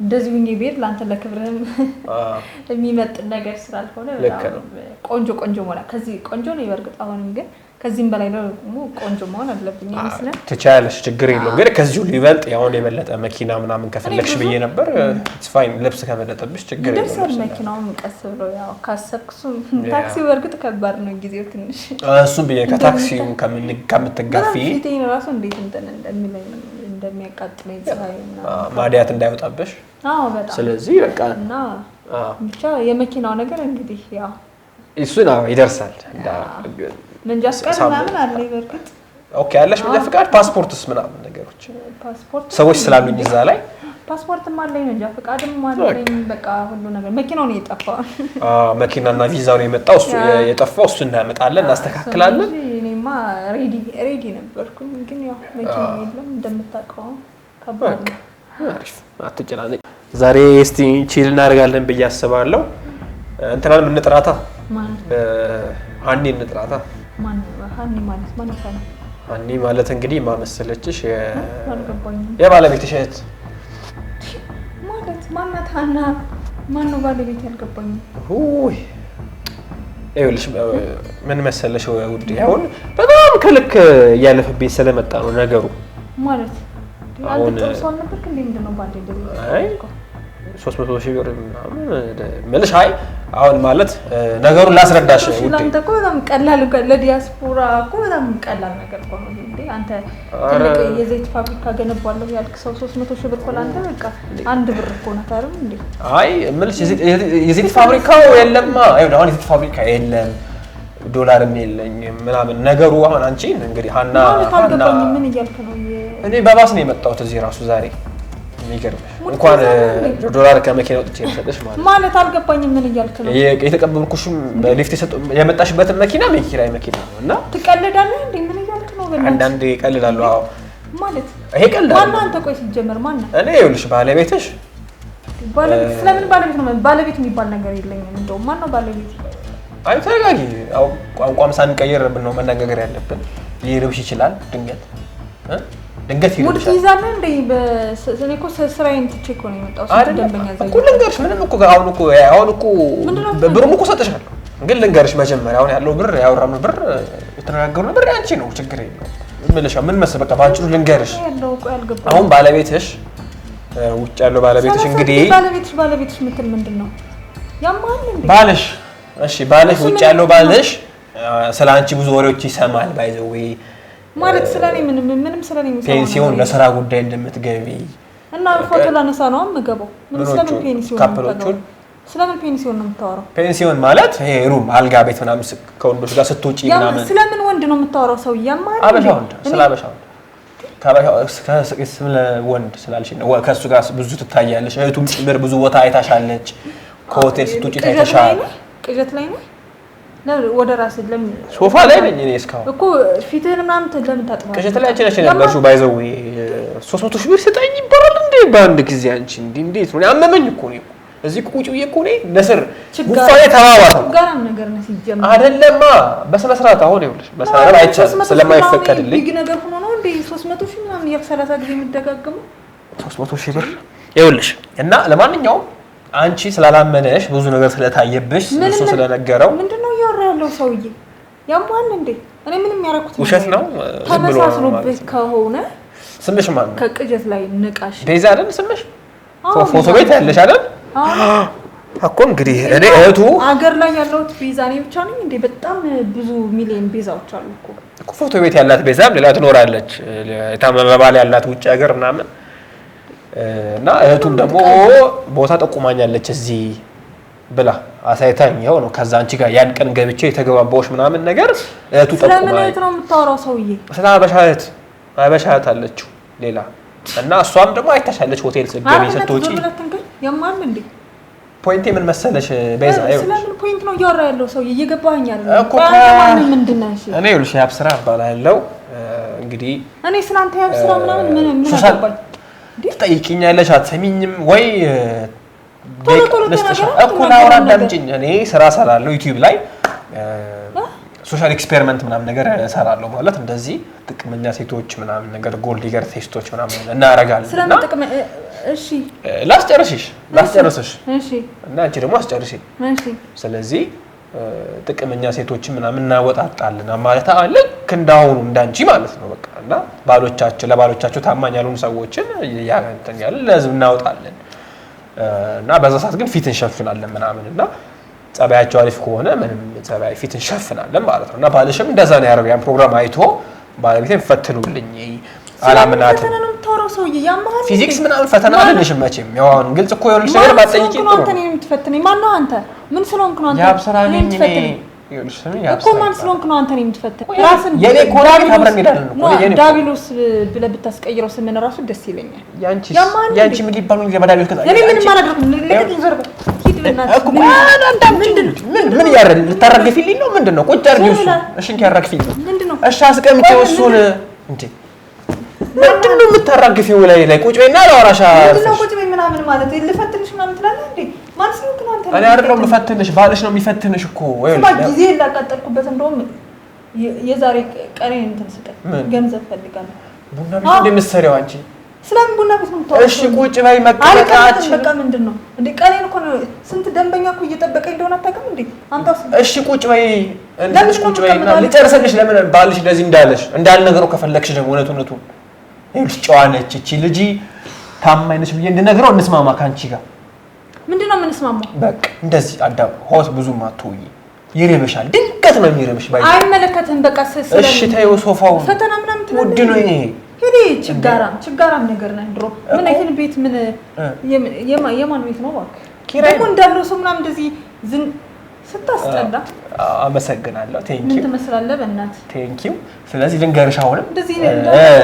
Speaker 2: እንደዚህ ሁኜ ቤት ላንተ ለክብርህም የሚመጥ ነገር ስላልሆነ ቆንጆ ሞላ ከዚህ ቆንጆ ነው ይበርግጥ አሁንም ግን ከዚህም በላይ ደግሞ ቆንጆ መሆን አለብኝ ይመስላል
Speaker 1: ትቻለሽ ችግር የለውም ግን ከዚሁ ሊበልጥ ያው የበለጠ መኪና ምናምን ከፈለክሽ ብዬ ነበር ኢትስ ፋይን ልብስ ከበለጠብሽ ችግር የለውም
Speaker 2: ደስ መኪናውን ቀስ ብሎ ያው ካሰብኩ ታክሲ ወርግጥ ከባድ ነው ጊዜው ትንሽ
Speaker 1: እሱም ብዬ ከታክሲው ከምትጋፊ
Speaker 2: ፊቴን ራሱ እንዴት እንደሚያቃጥለኝ ፀሐይና
Speaker 1: ማዲያት እንዳይወጣብሽ
Speaker 2: በጣም
Speaker 1: ስለዚህ በቃ
Speaker 2: እና ብቻ የመኪናው ነገር እንግዲህ ያው
Speaker 1: እሱ ነው ይደርሳል
Speaker 2: መንጃ ፍቃድ ምናምን አለ ይበርግጥ
Speaker 1: ኦኬ አለሽ መንጃ ፍቃድ ፓስፖርትስ ምናምን ነገሮች
Speaker 2: ፓስፖርት
Speaker 1: ሰዎች ስላሉኝ እዛ ላይ
Speaker 2: ፓስፖርትም አለኝ መንጃ ፍቃድም አለኝ በቃ ሁሉ ነገር መኪናው ነው የጠፋው
Speaker 1: መኪናና ቪዛው ነው የመጣው እሱ የጠፋው እሱ እናመጣለን እናስተካክላለን
Speaker 2: እኔማ ሬዲ ነበርኩኝ ግን ያው መኪናው የለም እንደምታውቀው ከባድ
Speaker 1: አሪፍ አትጨናነቂ ዛሬ እስቲ ቺል እናደርጋለን ብዬ አስባለሁ እንትናን ምን ጥራታ ሀኒን ጥራታ
Speaker 2: ሀኒ ማለት
Speaker 1: እንግዲህ ማመሰለችሽ የባለቤትሽ እህት
Speaker 2: ማለት ማናት ሀና ማነው ባለቤት ያልገባኝ
Speaker 1: ይኸውልሽ ምን መሰለሽ ውዴ አሁን በጣም ከልክ እያለፈብኝ ስለመጣ ነው ነገሩ
Speaker 2: ማለት አሁን ጥርሷን ነበር እንዴ ምንድነው ባንዴ
Speaker 1: አይ 300 ሺህ ብር ምናምን መልሽ አይ አሁን ማለት ነገሩን ላስረዳሽ ውዴ
Speaker 2: ላንተ እኮ በጣም ቀላል ለዲያስፖራ እኮ በጣም ቀላል ነገር እኮ ነው እንዴ አንተ ትልቅ የዘይት ፋብሪካ ገነባለሁ ያልክ ሰው 300 ሺህ ብር ላንተ በቃ አንድ ብር እኮ ነው ታረም እንዴ
Speaker 1: አይ መልሽ የዘይት ፋብሪካው የለማ አይደል አሁን የዘይት ፋብሪካ የለም ዶላርም የለኝም ምናምን ነገሩ አሁን አንቺ እንግዲህ ሀና
Speaker 2: ምን እያልክ ነው
Speaker 1: እኔ በባስ ነው የመጣሁት እዚህ ራሱ ዛሬ የሚገርምሽ እንኳን ዶላር ከመኪና ወጥቼ ልሰጥሽ
Speaker 2: ማለት አልገባኝም ምን እያልክ ነው
Speaker 1: የተቀበልኩሽም በሊፍት የመጣሽበትን መኪና መኪራይ መኪና ነው እና
Speaker 2: ትቀልዳለህ እንዴ ምን እያልክ ነው በእናትህ
Speaker 1: አንዳንዴ እቀልዳለሁ አዎ
Speaker 2: ማለት
Speaker 1: ይሄ ቀልዳለሁ
Speaker 2: ማን አንተ ቆይ ሲጀመር ማን ነው
Speaker 1: እኔ ይኸውልሽ ባለቤትሽ
Speaker 2: ስለምን ባለቤት ነው ባለቤት የሚባል ነገር የለኝም እንደው ማን ነው ባለቤት
Speaker 1: አይ ተረጋጊ አው ቋንቋም ሳንቀየር ነው መነጋገር ያለብን ሊርብሽ ይችላል ድንገት
Speaker 2: ሙድ ይዛለህ እንዴ በእኔ እኮ ስራዬን ትቼ እኮ ነው የመጣው ደንበኛ ዘይ
Speaker 1: እኮ ልንገርሽ ምንም እኮ አሁን እኮ ብሩን እኮ ሰጥሻለሁ ግን ልንገርሽ መጀመሪያ አሁን ያለው ብር ያወራነው ብር የተነጋገርነው ብር ያንቺ ነው ችግር የለውም ምን መሰለሽ በቃ ባጭሩ ልንገርሽ አሁን ባለቤትሽ ውጭ ያለው ባለቤትሽ እንግዲህ
Speaker 2: ባለቤትሽ ምትል ምንድነው ያማል እንዴ
Speaker 1: ባልሽ እሺ ባልሽ ውጭ ያለው ባልሽ ስላንቺ ብዙ ወሬዎች ይሰማል ባይዘው
Speaker 2: ማለት ስለኔ ምንም ስለኔ የሚሰማው
Speaker 1: ፔንሲዮን ለስራ ጉዳይ እንደምትገቢ
Speaker 2: እና ፎቶ ላነሳ ነው የምገባው ምን ስለምን ፔንሲዮን ካፕሎቹን ስለምን ፔንሲዮን ነው የምታወራው
Speaker 1: ፔንሲዮን ማለት ይሄ ሩም አልጋ ቤት ምናምን ከወንዶች ጋር ስትውጪ ምናምን
Speaker 2: ስለምን ወንድ ነው የምታወራው ሰው ያማል
Speaker 1: አበሻ ወንድ ስላበሻ ወንድ ስለ ወንድ ስላልሽ ነው ከሱ ጋር ብዙ ትታያለሽ እህቱም ጭምር ብዙ ቦታ አይታሻለች ከሆቴል ስትውጪ ታይተሻል
Speaker 2: ቅዠት ላይ ነው ወደ ራስ ለምን
Speaker 1: ሶፋ ላይ ነኝ እኔ እስካሁን
Speaker 2: እኮ ፊትህን ምናምን ለምን ታጥባለህ
Speaker 1: ቅዠት ላይ አንቺ ነበርሽው ባይዘው 300 ሺህ ብር ስጠኝ ይባላል እንዴ በአንድ ጊዜ አንቺ እንዴት ነው ያመመኝ እኮ ነው እዚህ ቁጭ ብዬ እኮ ነው ነስር ጉፋዬ ተባባሰ
Speaker 2: ጋራም ነገር ነው ሲጀምር
Speaker 1: አይደለማ በስነ ስርዓት አሁን ይኸውልሽ መሰረት አይቻልም ስለማይፈቀድልኝ
Speaker 2: ይግ ነገር ሆኖ ነው እንዴ 300 ሺህ ምናምን የ30 ጊዜ የሚደጋገመው
Speaker 1: 300 ሺህ ብር ይኸውልሽ እና ለማንኛውም አንቺ ስላላመነሽ ብዙ ነገር ስለታየብሽ እሱ ስለነገረው
Speaker 2: ምንድነው ያወራለው ሰውዬ ያማን እንዴ እኔ ምንም ያረኩት
Speaker 1: ውሸት ነው
Speaker 2: ተመሳስሎብህ ከሆነ
Speaker 1: ስምሽ ማን ነው?
Speaker 2: ከቅጀት ላይ ንቃሽ
Speaker 1: ቤዛ አይደል ስምሽ? ፎቶ ቤት ያለሽ አይደል? እኮ እንግዲህ እኔ እህቱ
Speaker 2: አገር ላይ ያለሁት ቤዛ ነኝ ብቻ ነኝ እንዴ? በጣም ብዙ ሚሊዮን ቤዛዎች አሉ እኮ
Speaker 1: ፎቶ ቤት ያላት ቤዛም ሌላ ትኖራለች። የታመመ ባል ያላት ውጭ ሀገር ምናምን እና እህቱም ደግሞ ቦታ ጠቁማኛለች እዚህ ብላ አሳይታኝ ይኸው ነው። ከዛ አንቺ ጋር ያን ቀን ገብቼ የተገባባዎች ምናምን ነገር እህቱ ጠቁማኝ።
Speaker 2: ስለምን እህት ነው የምታወራው ሰውዬ?
Speaker 1: ስለ አበሻት አለችው ሌላ እና እሷም ደግሞ አይታሻለች ሆቴል ስትገቢ ስትወጪ።
Speaker 2: ያማል እንዴ?
Speaker 1: ፖይንቴ ምን መሰለሽ ቤዛ፣
Speaker 2: ስለምን ፖይንት ነው እያወራ ያለው ሰውዬ? እየገባኸኝ አይደል? ምንድን ነህ? እሺ
Speaker 1: እኔ ይኸውልሽ ያብስራ እባላለሁ። እንግዲህ
Speaker 2: እኔ ስላንተ ያብስራ ምናምን ምን አገባኝ?
Speaker 1: ትጠይቂኛለሽ አትሰሚኝም ወይ? እኮ ላውራ እንዳምጪኝ። እኔ ስራ እሰራለሁ ዩቲዩብ ላይ ሶሻል ኤክስፔሪመንት ምናምን ነገር እሰራለሁ። ማለት እንደዚህ ጥቅመኛ ሴቶች ምናምን ነገር ጎልድ ዲገር ቴስቶች ምናምን እናደርጋለን።
Speaker 2: ስለምን ጥቅም? እሺ
Speaker 1: ላስጨርስሽ።
Speaker 2: እሺ
Speaker 1: እና አንቺ ደግሞ አስጨርሺ።
Speaker 2: እሺ ስለዚህ
Speaker 1: ጥቅመኛ ሴቶች ምናምን እናወጣጣለን ማለት ልክ እንዳሁኑ እንዳንቺ ማለት ነው። በቃ እና ለባሎቻቸው ታማኝ ያልሆኑ ሰዎችን ያንተን ያለ ለህዝብ እናወጣለን እና በዛ ሰዓት ግን ፊት እንሸፍናለን ምናምን እና ጸባያቸው አሪፍ ከሆነ ምንም ጸባይ ፊት እንሸፍናለን ማለት ነው። እና ባልሽም እንደዛ ነው ያደረገው። ያን ፕሮግራም አይቶ ባለቤቴን ፈትኑልኝ አላምናትም። ፊዚክስ ምናምን ፈተና አይደለሽም መቼም። ያው አሁን ግልጽ እኮ የሆነች ነገር ባትጠይቂ ጥሩ ነው።
Speaker 2: አንተ ነህ የምትፈትነኝ። ማን ነው አንተ? ምን ስለሆንክ ነው አንተ?
Speaker 1: ያብስራ ነኝ እኔ። ይኸውልሽ ስሚ
Speaker 2: እኮ ማን ስለሆንክ ነው አንተ ነህ የምትፈትነኝ? ራስን
Speaker 1: የኔ ኮራቢ አብረን እንሄዳለን እኮ የኔ
Speaker 2: ዳቢሎስ ብለህ ብታስቀይረው ስምን ራሱ ደስ ይለኛል።
Speaker 1: ያንቺ ምን ሊባሉ ነው የዳቢሎስ ከዛ
Speaker 2: እኔ ምንም አላደረኩም። ለምን ዘርበ ሂድ በእናትህ።
Speaker 1: ምን ያረን ልታረግፊልኝ ነው? ምንድነው? ቁጭ አድርጊው እሱ። እሺ እንኪ ያረግፊኝ ነው። እሺ አስቀምጪው እሱን እንዴ ምንድነው የምታራግፊው? ላይ ቁጭ በይና ላወራሻ።
Speaker 2: ምንድነው ቁጭ በይ ምናምን ማለት ልፈትንሽ ምናምን ትላለህ እንዴ? ማለት ነው ግን አንተ
Speaker 1: እኔ አይደለም የምፈትንሽ፣ ባልሽ ነው የሚፈትንሽ እኮ።
Speaker 2: ጊዜ ላቃጠልኩበት እንደውም የዛሬ ቀኔን እንትን ስጠኝ፣ ገንዘብ ፈልጋለሁ።
Speaker 1: ቡና ቤት እንደምትሰሪው አንቺ
Speaker 2: ስለምን ቡና ቤት ነው የምታወራው?
Speaker 1: እሺ ቁጭ በይ መቀመጣች።
Speaker 2: በቃ ምንድነው እንዴ? ቀኔን እኮ ነው ስንት ደንበኛ እኮ እየጠበቀኝ እንደሆነ አታውቅም እንዴ? አንተስ
Speaker 1: እሺ ቁጭ በይ እንደዚህ ቁጭ በይ እና ልጨርስልሽ። ለምን ባልሽ እንደዚህ እንዳልነገረው ከፈለግሽ ደግሞ እውነቱን ይኸውልሽ ጨዋ ነች እቺ ልጅ ታማኝ ነች ብዬ እንድነግረው እንስማማ ካንቺ ጋር።
Speaker 2: ምንድነው የምንስማማው?
Speaker 1: በቃ እንደዚህ አዳም ሆስ ብዙም አትውይ፣ ይረብሻል። ድንገት ነው የሚረብሽ። ባይ
Speaker 2: አይመለከትም። በቃ
Speaker 1: እሺ ተይው፣ ሶፋው
Speaker 2: ፈተና ምናምን ትላለህ።
Speaker 1: ውድ ነው ይሄ።
Speaker 2: ሄዲ ችጋራም ነገር ነህ። ድሮ ምን አይተን ቤት ምን የማን ቤት ነው እባክህ? ደግሞ እንዳለው ሰው ምናምን እንደዚህ ስታስጠላ።
Speaker 1: አመሰግናለሁ። ቴንኪው።
Speaker 2: ምን ትመስላለህ በእናትህ?
Speaker 1: ቴንኪው። ስለዚህ ልንገርሽ አሁንም
Speaker 2: እንደዚህ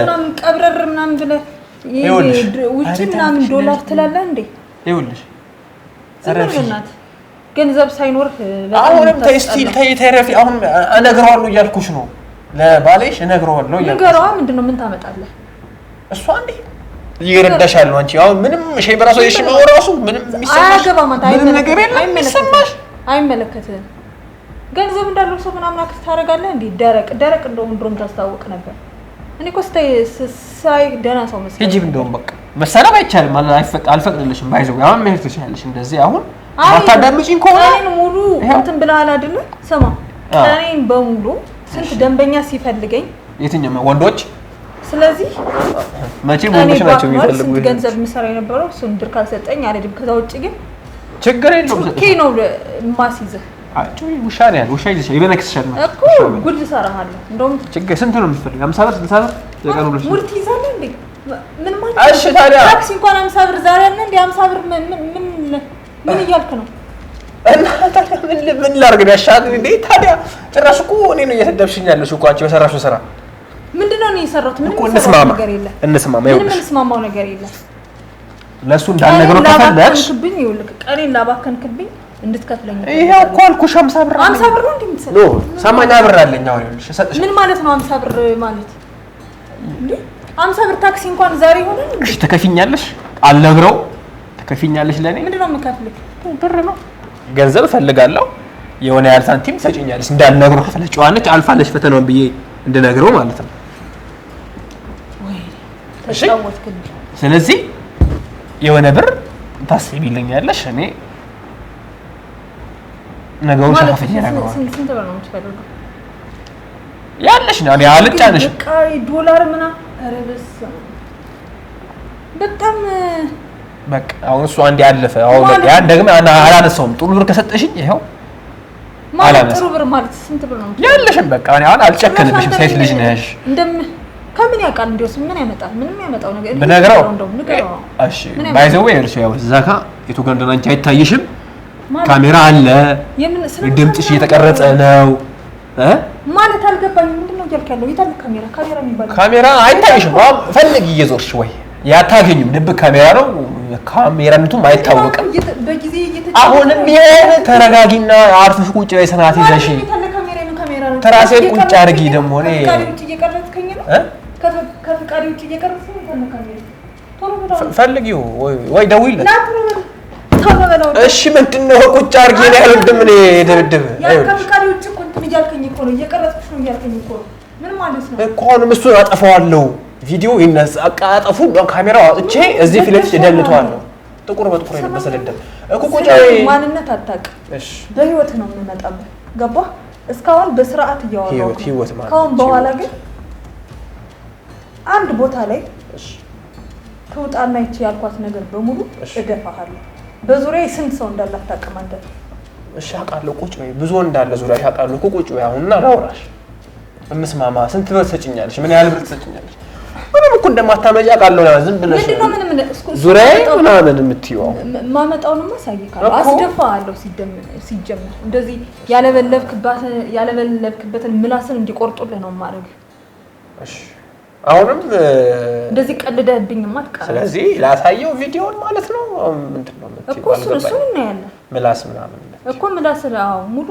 Speaker 2: ምናምን ቀብረር ምናምን ብለህ ውጪ ምናምን ዶላር ትላለህ እንዴ?
Speaker 1: ይኸውልሽ
Speaker 2: በእናትህ ገንዘብ ሳይኖርህ
Speaker 1: አሁንም ተይረፊ። አሁን እነግረዋለሁ እያልኩሽ ነው። ለባሌሽ እነግረዋለሁ እያልኩሽ።
Speaker 2: ንገረዋ። ምንድነው? ምን ታመጣለህ?
Speaker 1: እሷ እንዴ ይረዳሻል ነው። አንቺ አሁን ምንም ሼይ በራሱ የሽማው ራሱ ምንም የሚሰማሽ ምንም ነገር የለም። ይሰማሽ
Speaker 2: አይመለከትህም። ገንዘብ እንዳለው ሰው ምናምን አክስ ታደርጋለህ እንዴ? ደረቅ እንደውም ድሮም ታስታውቅ ነበር። እኔ እኮ ሳይ ደህና ሰው መስሎኝ።
Speaker 1: ሂጂ እንደውም በቃ መሰረብ አይቻልም። አልፈቅድልሽም። ባይዘው አሁን መሄድ ትችያለሽ። እንደዚህ አሁን ማታዳምጪኝ ከሆነ
Speaker 2: እኔን ሙሉ እንትን ብለሃል አይደለ? ስማ እኔን በሙሉ ስንት ደንበኛ ሲፈልገኝ
Speaker 1: የትኛው ወንዶች?
Speaker 2: ስለዚህ
Speaker 1: መቼም ወንዶች ናቸው የሚፈልጉ።
Speaker 2: ስንት ገንዘብ የምሰራ የነበረው እሱን ብር ካልሰጠኝ አልሄድም። ከዛ ውጭ ግን
Speaker 1: ችግር የለውም።
Speaker 2: ኦኬ ነው ማስይዘህ።
Speaker 1: ውሻ ነው ያለው። ውሻ ይዘሽ ይበነክስሻል
Speaker 2: እኮ ጉድ እሰራሃለሁ። እንደውም
Speaker 1: ችግር ስንት ነው የምትፈልጊው? 50 ብር 60 ብር የቀኑ ብለሽ
Speaker 2: ሙድ ትይዛለህ እንዴ? ምን ማለት
Speaker 1: ነው? እሺ ታዲያ
Speaker 2: ታክሲ እንኳን 50 ብር ዛሬ አለ እንዴ? 50 ብር ምን እያልክ ነው?
Speaker 1: እና ታዲያ ምን ላድርግ ነው ያሻት እንዴ? ታዲያ ጭራሽ እኮ እኔ ነው እየተደብሽኝ ያለሽ እኮ አንቺ በሰራሽው ስራ።
Speaker 2: ምንድነው ነው የሰራሁት? ምንም ነገር የለም።
Speaker 1: እንስማማ።
Speaker 2: ምንም እንስማማው ነገር የለም።
Speaker 1: ለሱ እንዳልነግረው ከፈለግሽ
Speaker 2: ክብኝ ይኸውልህ ቀኔን ላባከንክብኝ እንድትከፍለኝ
Speaker 1: ይሄው እኮ አልኩሽ። 50 ብር
Speaker 2: 50 ብር ነው እንደምትሰጥ?
Speaker 1: ኖ 80 ብር አለኝ አሁን ይኸውልሽ እሰጥሽ።
Speaker 2: ምን ማለት ነው 50 ብር ማለት እንዴ? 50 ብር ታክሲ እንኳን ዛሬ ሆነ
Speaker 1: እሺ ተከፊኛለሽ። አልነግረው ተከፊኛለሽ። ለኔ
Speaker 2: ምንድነው የምከፍልህ?
Speaker 1: ብር ነው ገንዘብ እፈልጋለሁ። የሆነ ያህል ሳንቲም ሰጪኛለሽ። እንዳልነግረው ከፈለግሽ ጨዋነች አልፋለሽ ፈተናውን ብዬ እንድነግረው ማለት ነው።
Speaker 2: እሺ
Speaker 1: ስለዚህ የሆነ ብር ታስቢልኛለሽ። እኔ ነገሩን ሸፋፍኛ ነገሩ
Speaker 2: ስንት ብር ነው የምትፈልገው?
Speaker 1: ያለሽ ነው። እኔ አልጫነሽ
Speaker 2: በቃ ዶላር ምናምን። ኧረ በስመ በጣም
Speaker 1: በቃ አሁን እሱ አንዴ ያለፈ አሁን በቃ ያን ደግሞ አላነሳውም። ጥሩ ብር ከሰጠሽኝ ይሄው
Speaker 2: ማለት ጥሩ ብር ማለት ስንት ብር ነው
Speaker 1: ያለሽም? በቃ እኔ አሁን አልጨከንብሽም። ሴት ልጅ ነሽ።
Speaker 2: ከምን ያውቃል እንደውስ ምን ያመጣል? ምንም ያመጣው ነገር
Speaker 1: ብነግረው
Speaker 2: ንገረው።
Speaker 1: እሺ ባይዘው ይልሽ ያው እዛ ጋ የቱ ጋር እንደናንቺ አይታይሽም። ካሜራ አለ፣ ድምፅሽ እየተቀረጸ ነው
Speaker 2: ማለት አልገባኝም። ምንድነው እያልክ ያለው? የታለ ካሜራ? ካሜራ የሚባለው ካሜራ
Speaker 1: አይታይሽም። ፈልጊ እየዞርሽ ወይ ያታገኙም። ድብቅ ካሜራ ነው። ካሜራነቱም አይታወቅም።
Speaker 2: በጊዜ
Speaker 1: አሁንም ይሄን ተረጋጊና አርፈሽ ቁጭ በይ። ሰናት ይዘሽ ትራሴ ቁጭ አድርጊ። ደግሞ እኔ
Speaker 2: ከፍቃሪ ውጭ እየቀረጽኩኝ ነው ካሜራ። ቶሎ ብለው
Speaker 1: ፈልጊው ወይ ደውይለት።
Speaker 2: ቶሎ ብለው
Speaker 1: እሺ ምንድነው ቁጭ አድርጊ ነው ያለው? እንደምን ድብድብ
Speaker 2: ከፍቃሪ ውጭ እኮ እንትን እያልከኝ እኮ ነው፣ እየቀረጽኩሽ ነው እያልከኝ እኮ ነው። ምን ማለት ነው
Speaker 1: እኮ? አሁንም እሱን አጠፋዋለሁ። ቪዲዮ ይነሳ አቃጠፉ። ካሜራው አጥቼ እዚህ ፊት ለፊት እደልተዋለሁ። ጥቁር በጥቁር የለበሰ ደደብ እኮ ቁጫይ
Speaker 2: ማንነት አታውቅም። እሺ በህይወት ነው የምመጣብህ። ገባህ? እስካሁን በስርዓት እያወራሁ
Speaker 1: ህይወት ማለት
Speaker 2: ካሁን በኋላ ግን አንድ ቦታ ላይ ትውጣና ይቺ ያልኳት ነገር በሙሉ እደፋሃለሁ። በዙሪያዬ ስንት ሰው እንዳለ አታውቅም አንተ።
Speaker 1: እሺ አውቃለሁ። ቁጭ በይ። ብዙ እንዳለ ዙሪያሽ አውቃለሁ እኮ። ቁጭ በይ አሁንና ላውራሽ። እንስማማ። ስንት ብር ትሰጪኛለሽ? ምን ያህል ብር ትሰጪኛለሽ? ምንም እኮ እንደማታመጪ አውቃለሁ። ዝም ብለሽ ዙሪያዬ ምናምን የምትይው
Speaker 2: ማመጣውንማ ሳይካለሁ አስደፋሃለሁ። ሲጀምር እንደዚህ ያለበለብክበትን ምላስን እንዲቆርጡልህ ነው ማድረግ።
Speaker 1: እሺ አሁንም
Speaker 2: እንደዚህ ቀልደህብኝማ አትቀርም።
Speaker 1: ስለዚህ ላሳየው ቪዲዮን ማለት ነው። ምንድነው
Speaker 2: እኮ እሱን እናያለን።
Speaker 1: ምላስ ምናምን
Speaker 2: እኮ ምላስ ሙሉ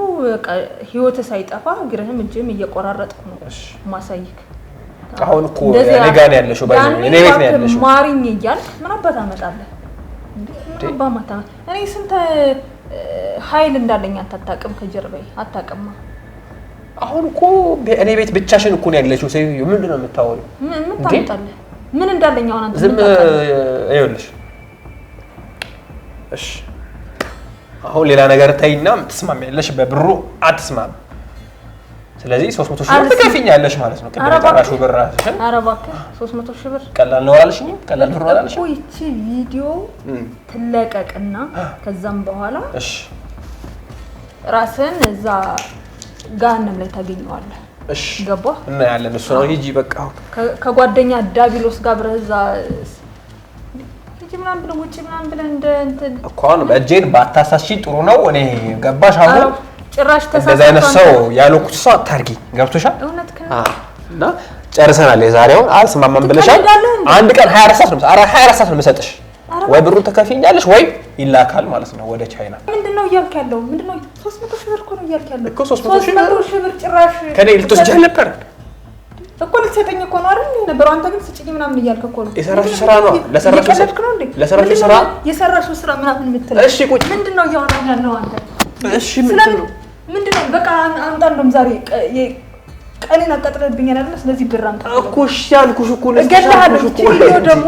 Speaker 2: ህይወት ሳይጠፋ እግርህም እጅህም እየቆራረጥኩ ነው ማሳይክ።
Speaker 1: አሁን እኮ እኔ ጋር ነው ያለሽው፣ እኔ ቤት ነው ያለሽው።
Speaker 2: ማሪኝ እያልክ ምን አባት አመጣለህ እንዴ? ምን አባት ማታ እኔ ስንት ኃይል እንዳለኝ አታውቅም። ከጀርባዬ አታውቅም።
Speaker 1: አሁን እኮ እኔ ቤት ብቻሽን እኮ ነው ያለሽው። ሰይዩ ምንድነው የምታወሪው?
Speaker 2: ምን ታመጣለህ? ምን እንዳለኝ አሁን አንተ
Speaker 1: ዝም ይኸውልሽ። እሺ አሁን ሌላ ነገር ታይና ትስማሚያለሽ፣ በብሩ አትስማም። ስለዚህ 300 ሺህ ብር ትከፍኛለሽ ማለት ነው። ቅድም የጠራሽው ብር ራስሽን።
Speaker 2: ኧረ እባክህ 300 ሺህ ብር ቀላል
Speaker 1: ነው አላልሽኝም? ቀላል ብር አላልሽኝም?
Speaker 2: ይቺ ቪዲዮ ትለቀቅና ከዛም በኋላ
Speaker 1: እሺ
Speaker 2: ራስን እዛ ጋንም ላይ ታገኘዋለህ።
Speaker 1: እሺ
Speaker 2: ገባህ?
Speaker 1: እና ያለን እሱ ነው። ሂጂ በቃ
Speaker 2: ከጓደኛ ዳቢሎስ ጋር ብረህ እዛ ሂጂ ምናምን ብለህ ውጪ ምናምን ብለህ እንደ እንትን
Speaker 1: እኮ አሁን በእጄን ባታሳሺ ጥሩ ነው። እኔ ገባሽ? አሁን
Speaker 2: ጭራሽ ተሳሳተ።
Speaker 1: እንደዛ አይነት ሰው ያልኩት ሰው አታርጊ። ገብቶሻል?
Speaker 2: እውነት ከ
Speaker 1: እና ጨርሰናል። የዛሬውን አልስማማም ብለሻል። አንድ ቀን 24 ሰዓት ነው 24 ሰዓት ነው የምሰጥሽ። ወይ ብሩን ትከፍኛለሽ ወይ ይላካል ማለት ነው ወደ ቻይና።
Speaker 2: ምንድነው እያልክ ያለው? ምንድነው 300 ሺህ ብር እኮ ነው እያልክ ያለው
Speaker 1: እኮ 300 ሺህ
Speaker 2: ብር ጭራሽ
Speaker 1: ከኔ ልትወስጂ ነበር
Speaker 2: እኮ ልትሰጠኝ እኮ ነው አይደል የነበረው? አንተ ግን ስጭኝ ምናምን እያልክ እኮ ነው።
Speaker 1: የሰራሽው ስራ ነው። ለሰራሽው ስራ
Speaker 2: የሰራሽው ስራ ምናምን የምትለው
Speaker 1: እሺ ቁጭ
Speaker 2: ምንድነው እያወራህ ያለው አንተ?
Speaker 1: እሺ ምንድነው
Speaker 2: በቃ አንተ እንደውም ዛሬ ቀኔን አቃጥለህብኛል አይደል? ስለዚህ ብር አምጣ
Speaker 1: እኮ እሺ አልኩሽ እኮ ነው።
Speaker 2: እገድልሃለሁ ደግሞ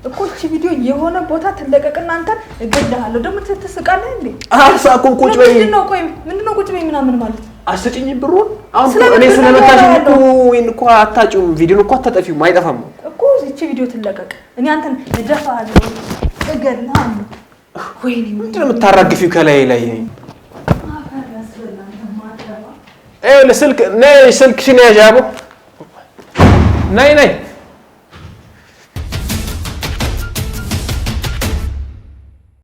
Speaker 2: እኮ እቺ ቪዲዮ የሆነ ቦታ ትለቀቅና አንተ እገድልሃለሁ ደግሞ ትስቃለህ እንዴ?
Speaker 1: አልሳኩም። ቁጭ በይ።
Speaker 2: ምንድነው ቁጭ በይ ምናምን ማለት?
Speaker 1: አስጭኝ ብሩን። አሁን እኔ ስለመታሽኝ እኮ ወይን እኮ አታጭውም። ቪዲዮን እኮ አታጠፊውም። አይጠፋም
Speaker 2: እኮ እቺ ቪዲዮ ትለቀቅ። እኔ አንተን እደፋሃለሁ፣ እገድልሃለሁ። ወይኔ
Speaker 1: ምንድን ነው የምታራግፊው ከላይ ላይ? ለስልክ ነይ፣ ስልክሽን ያዥ አቦ። ነይ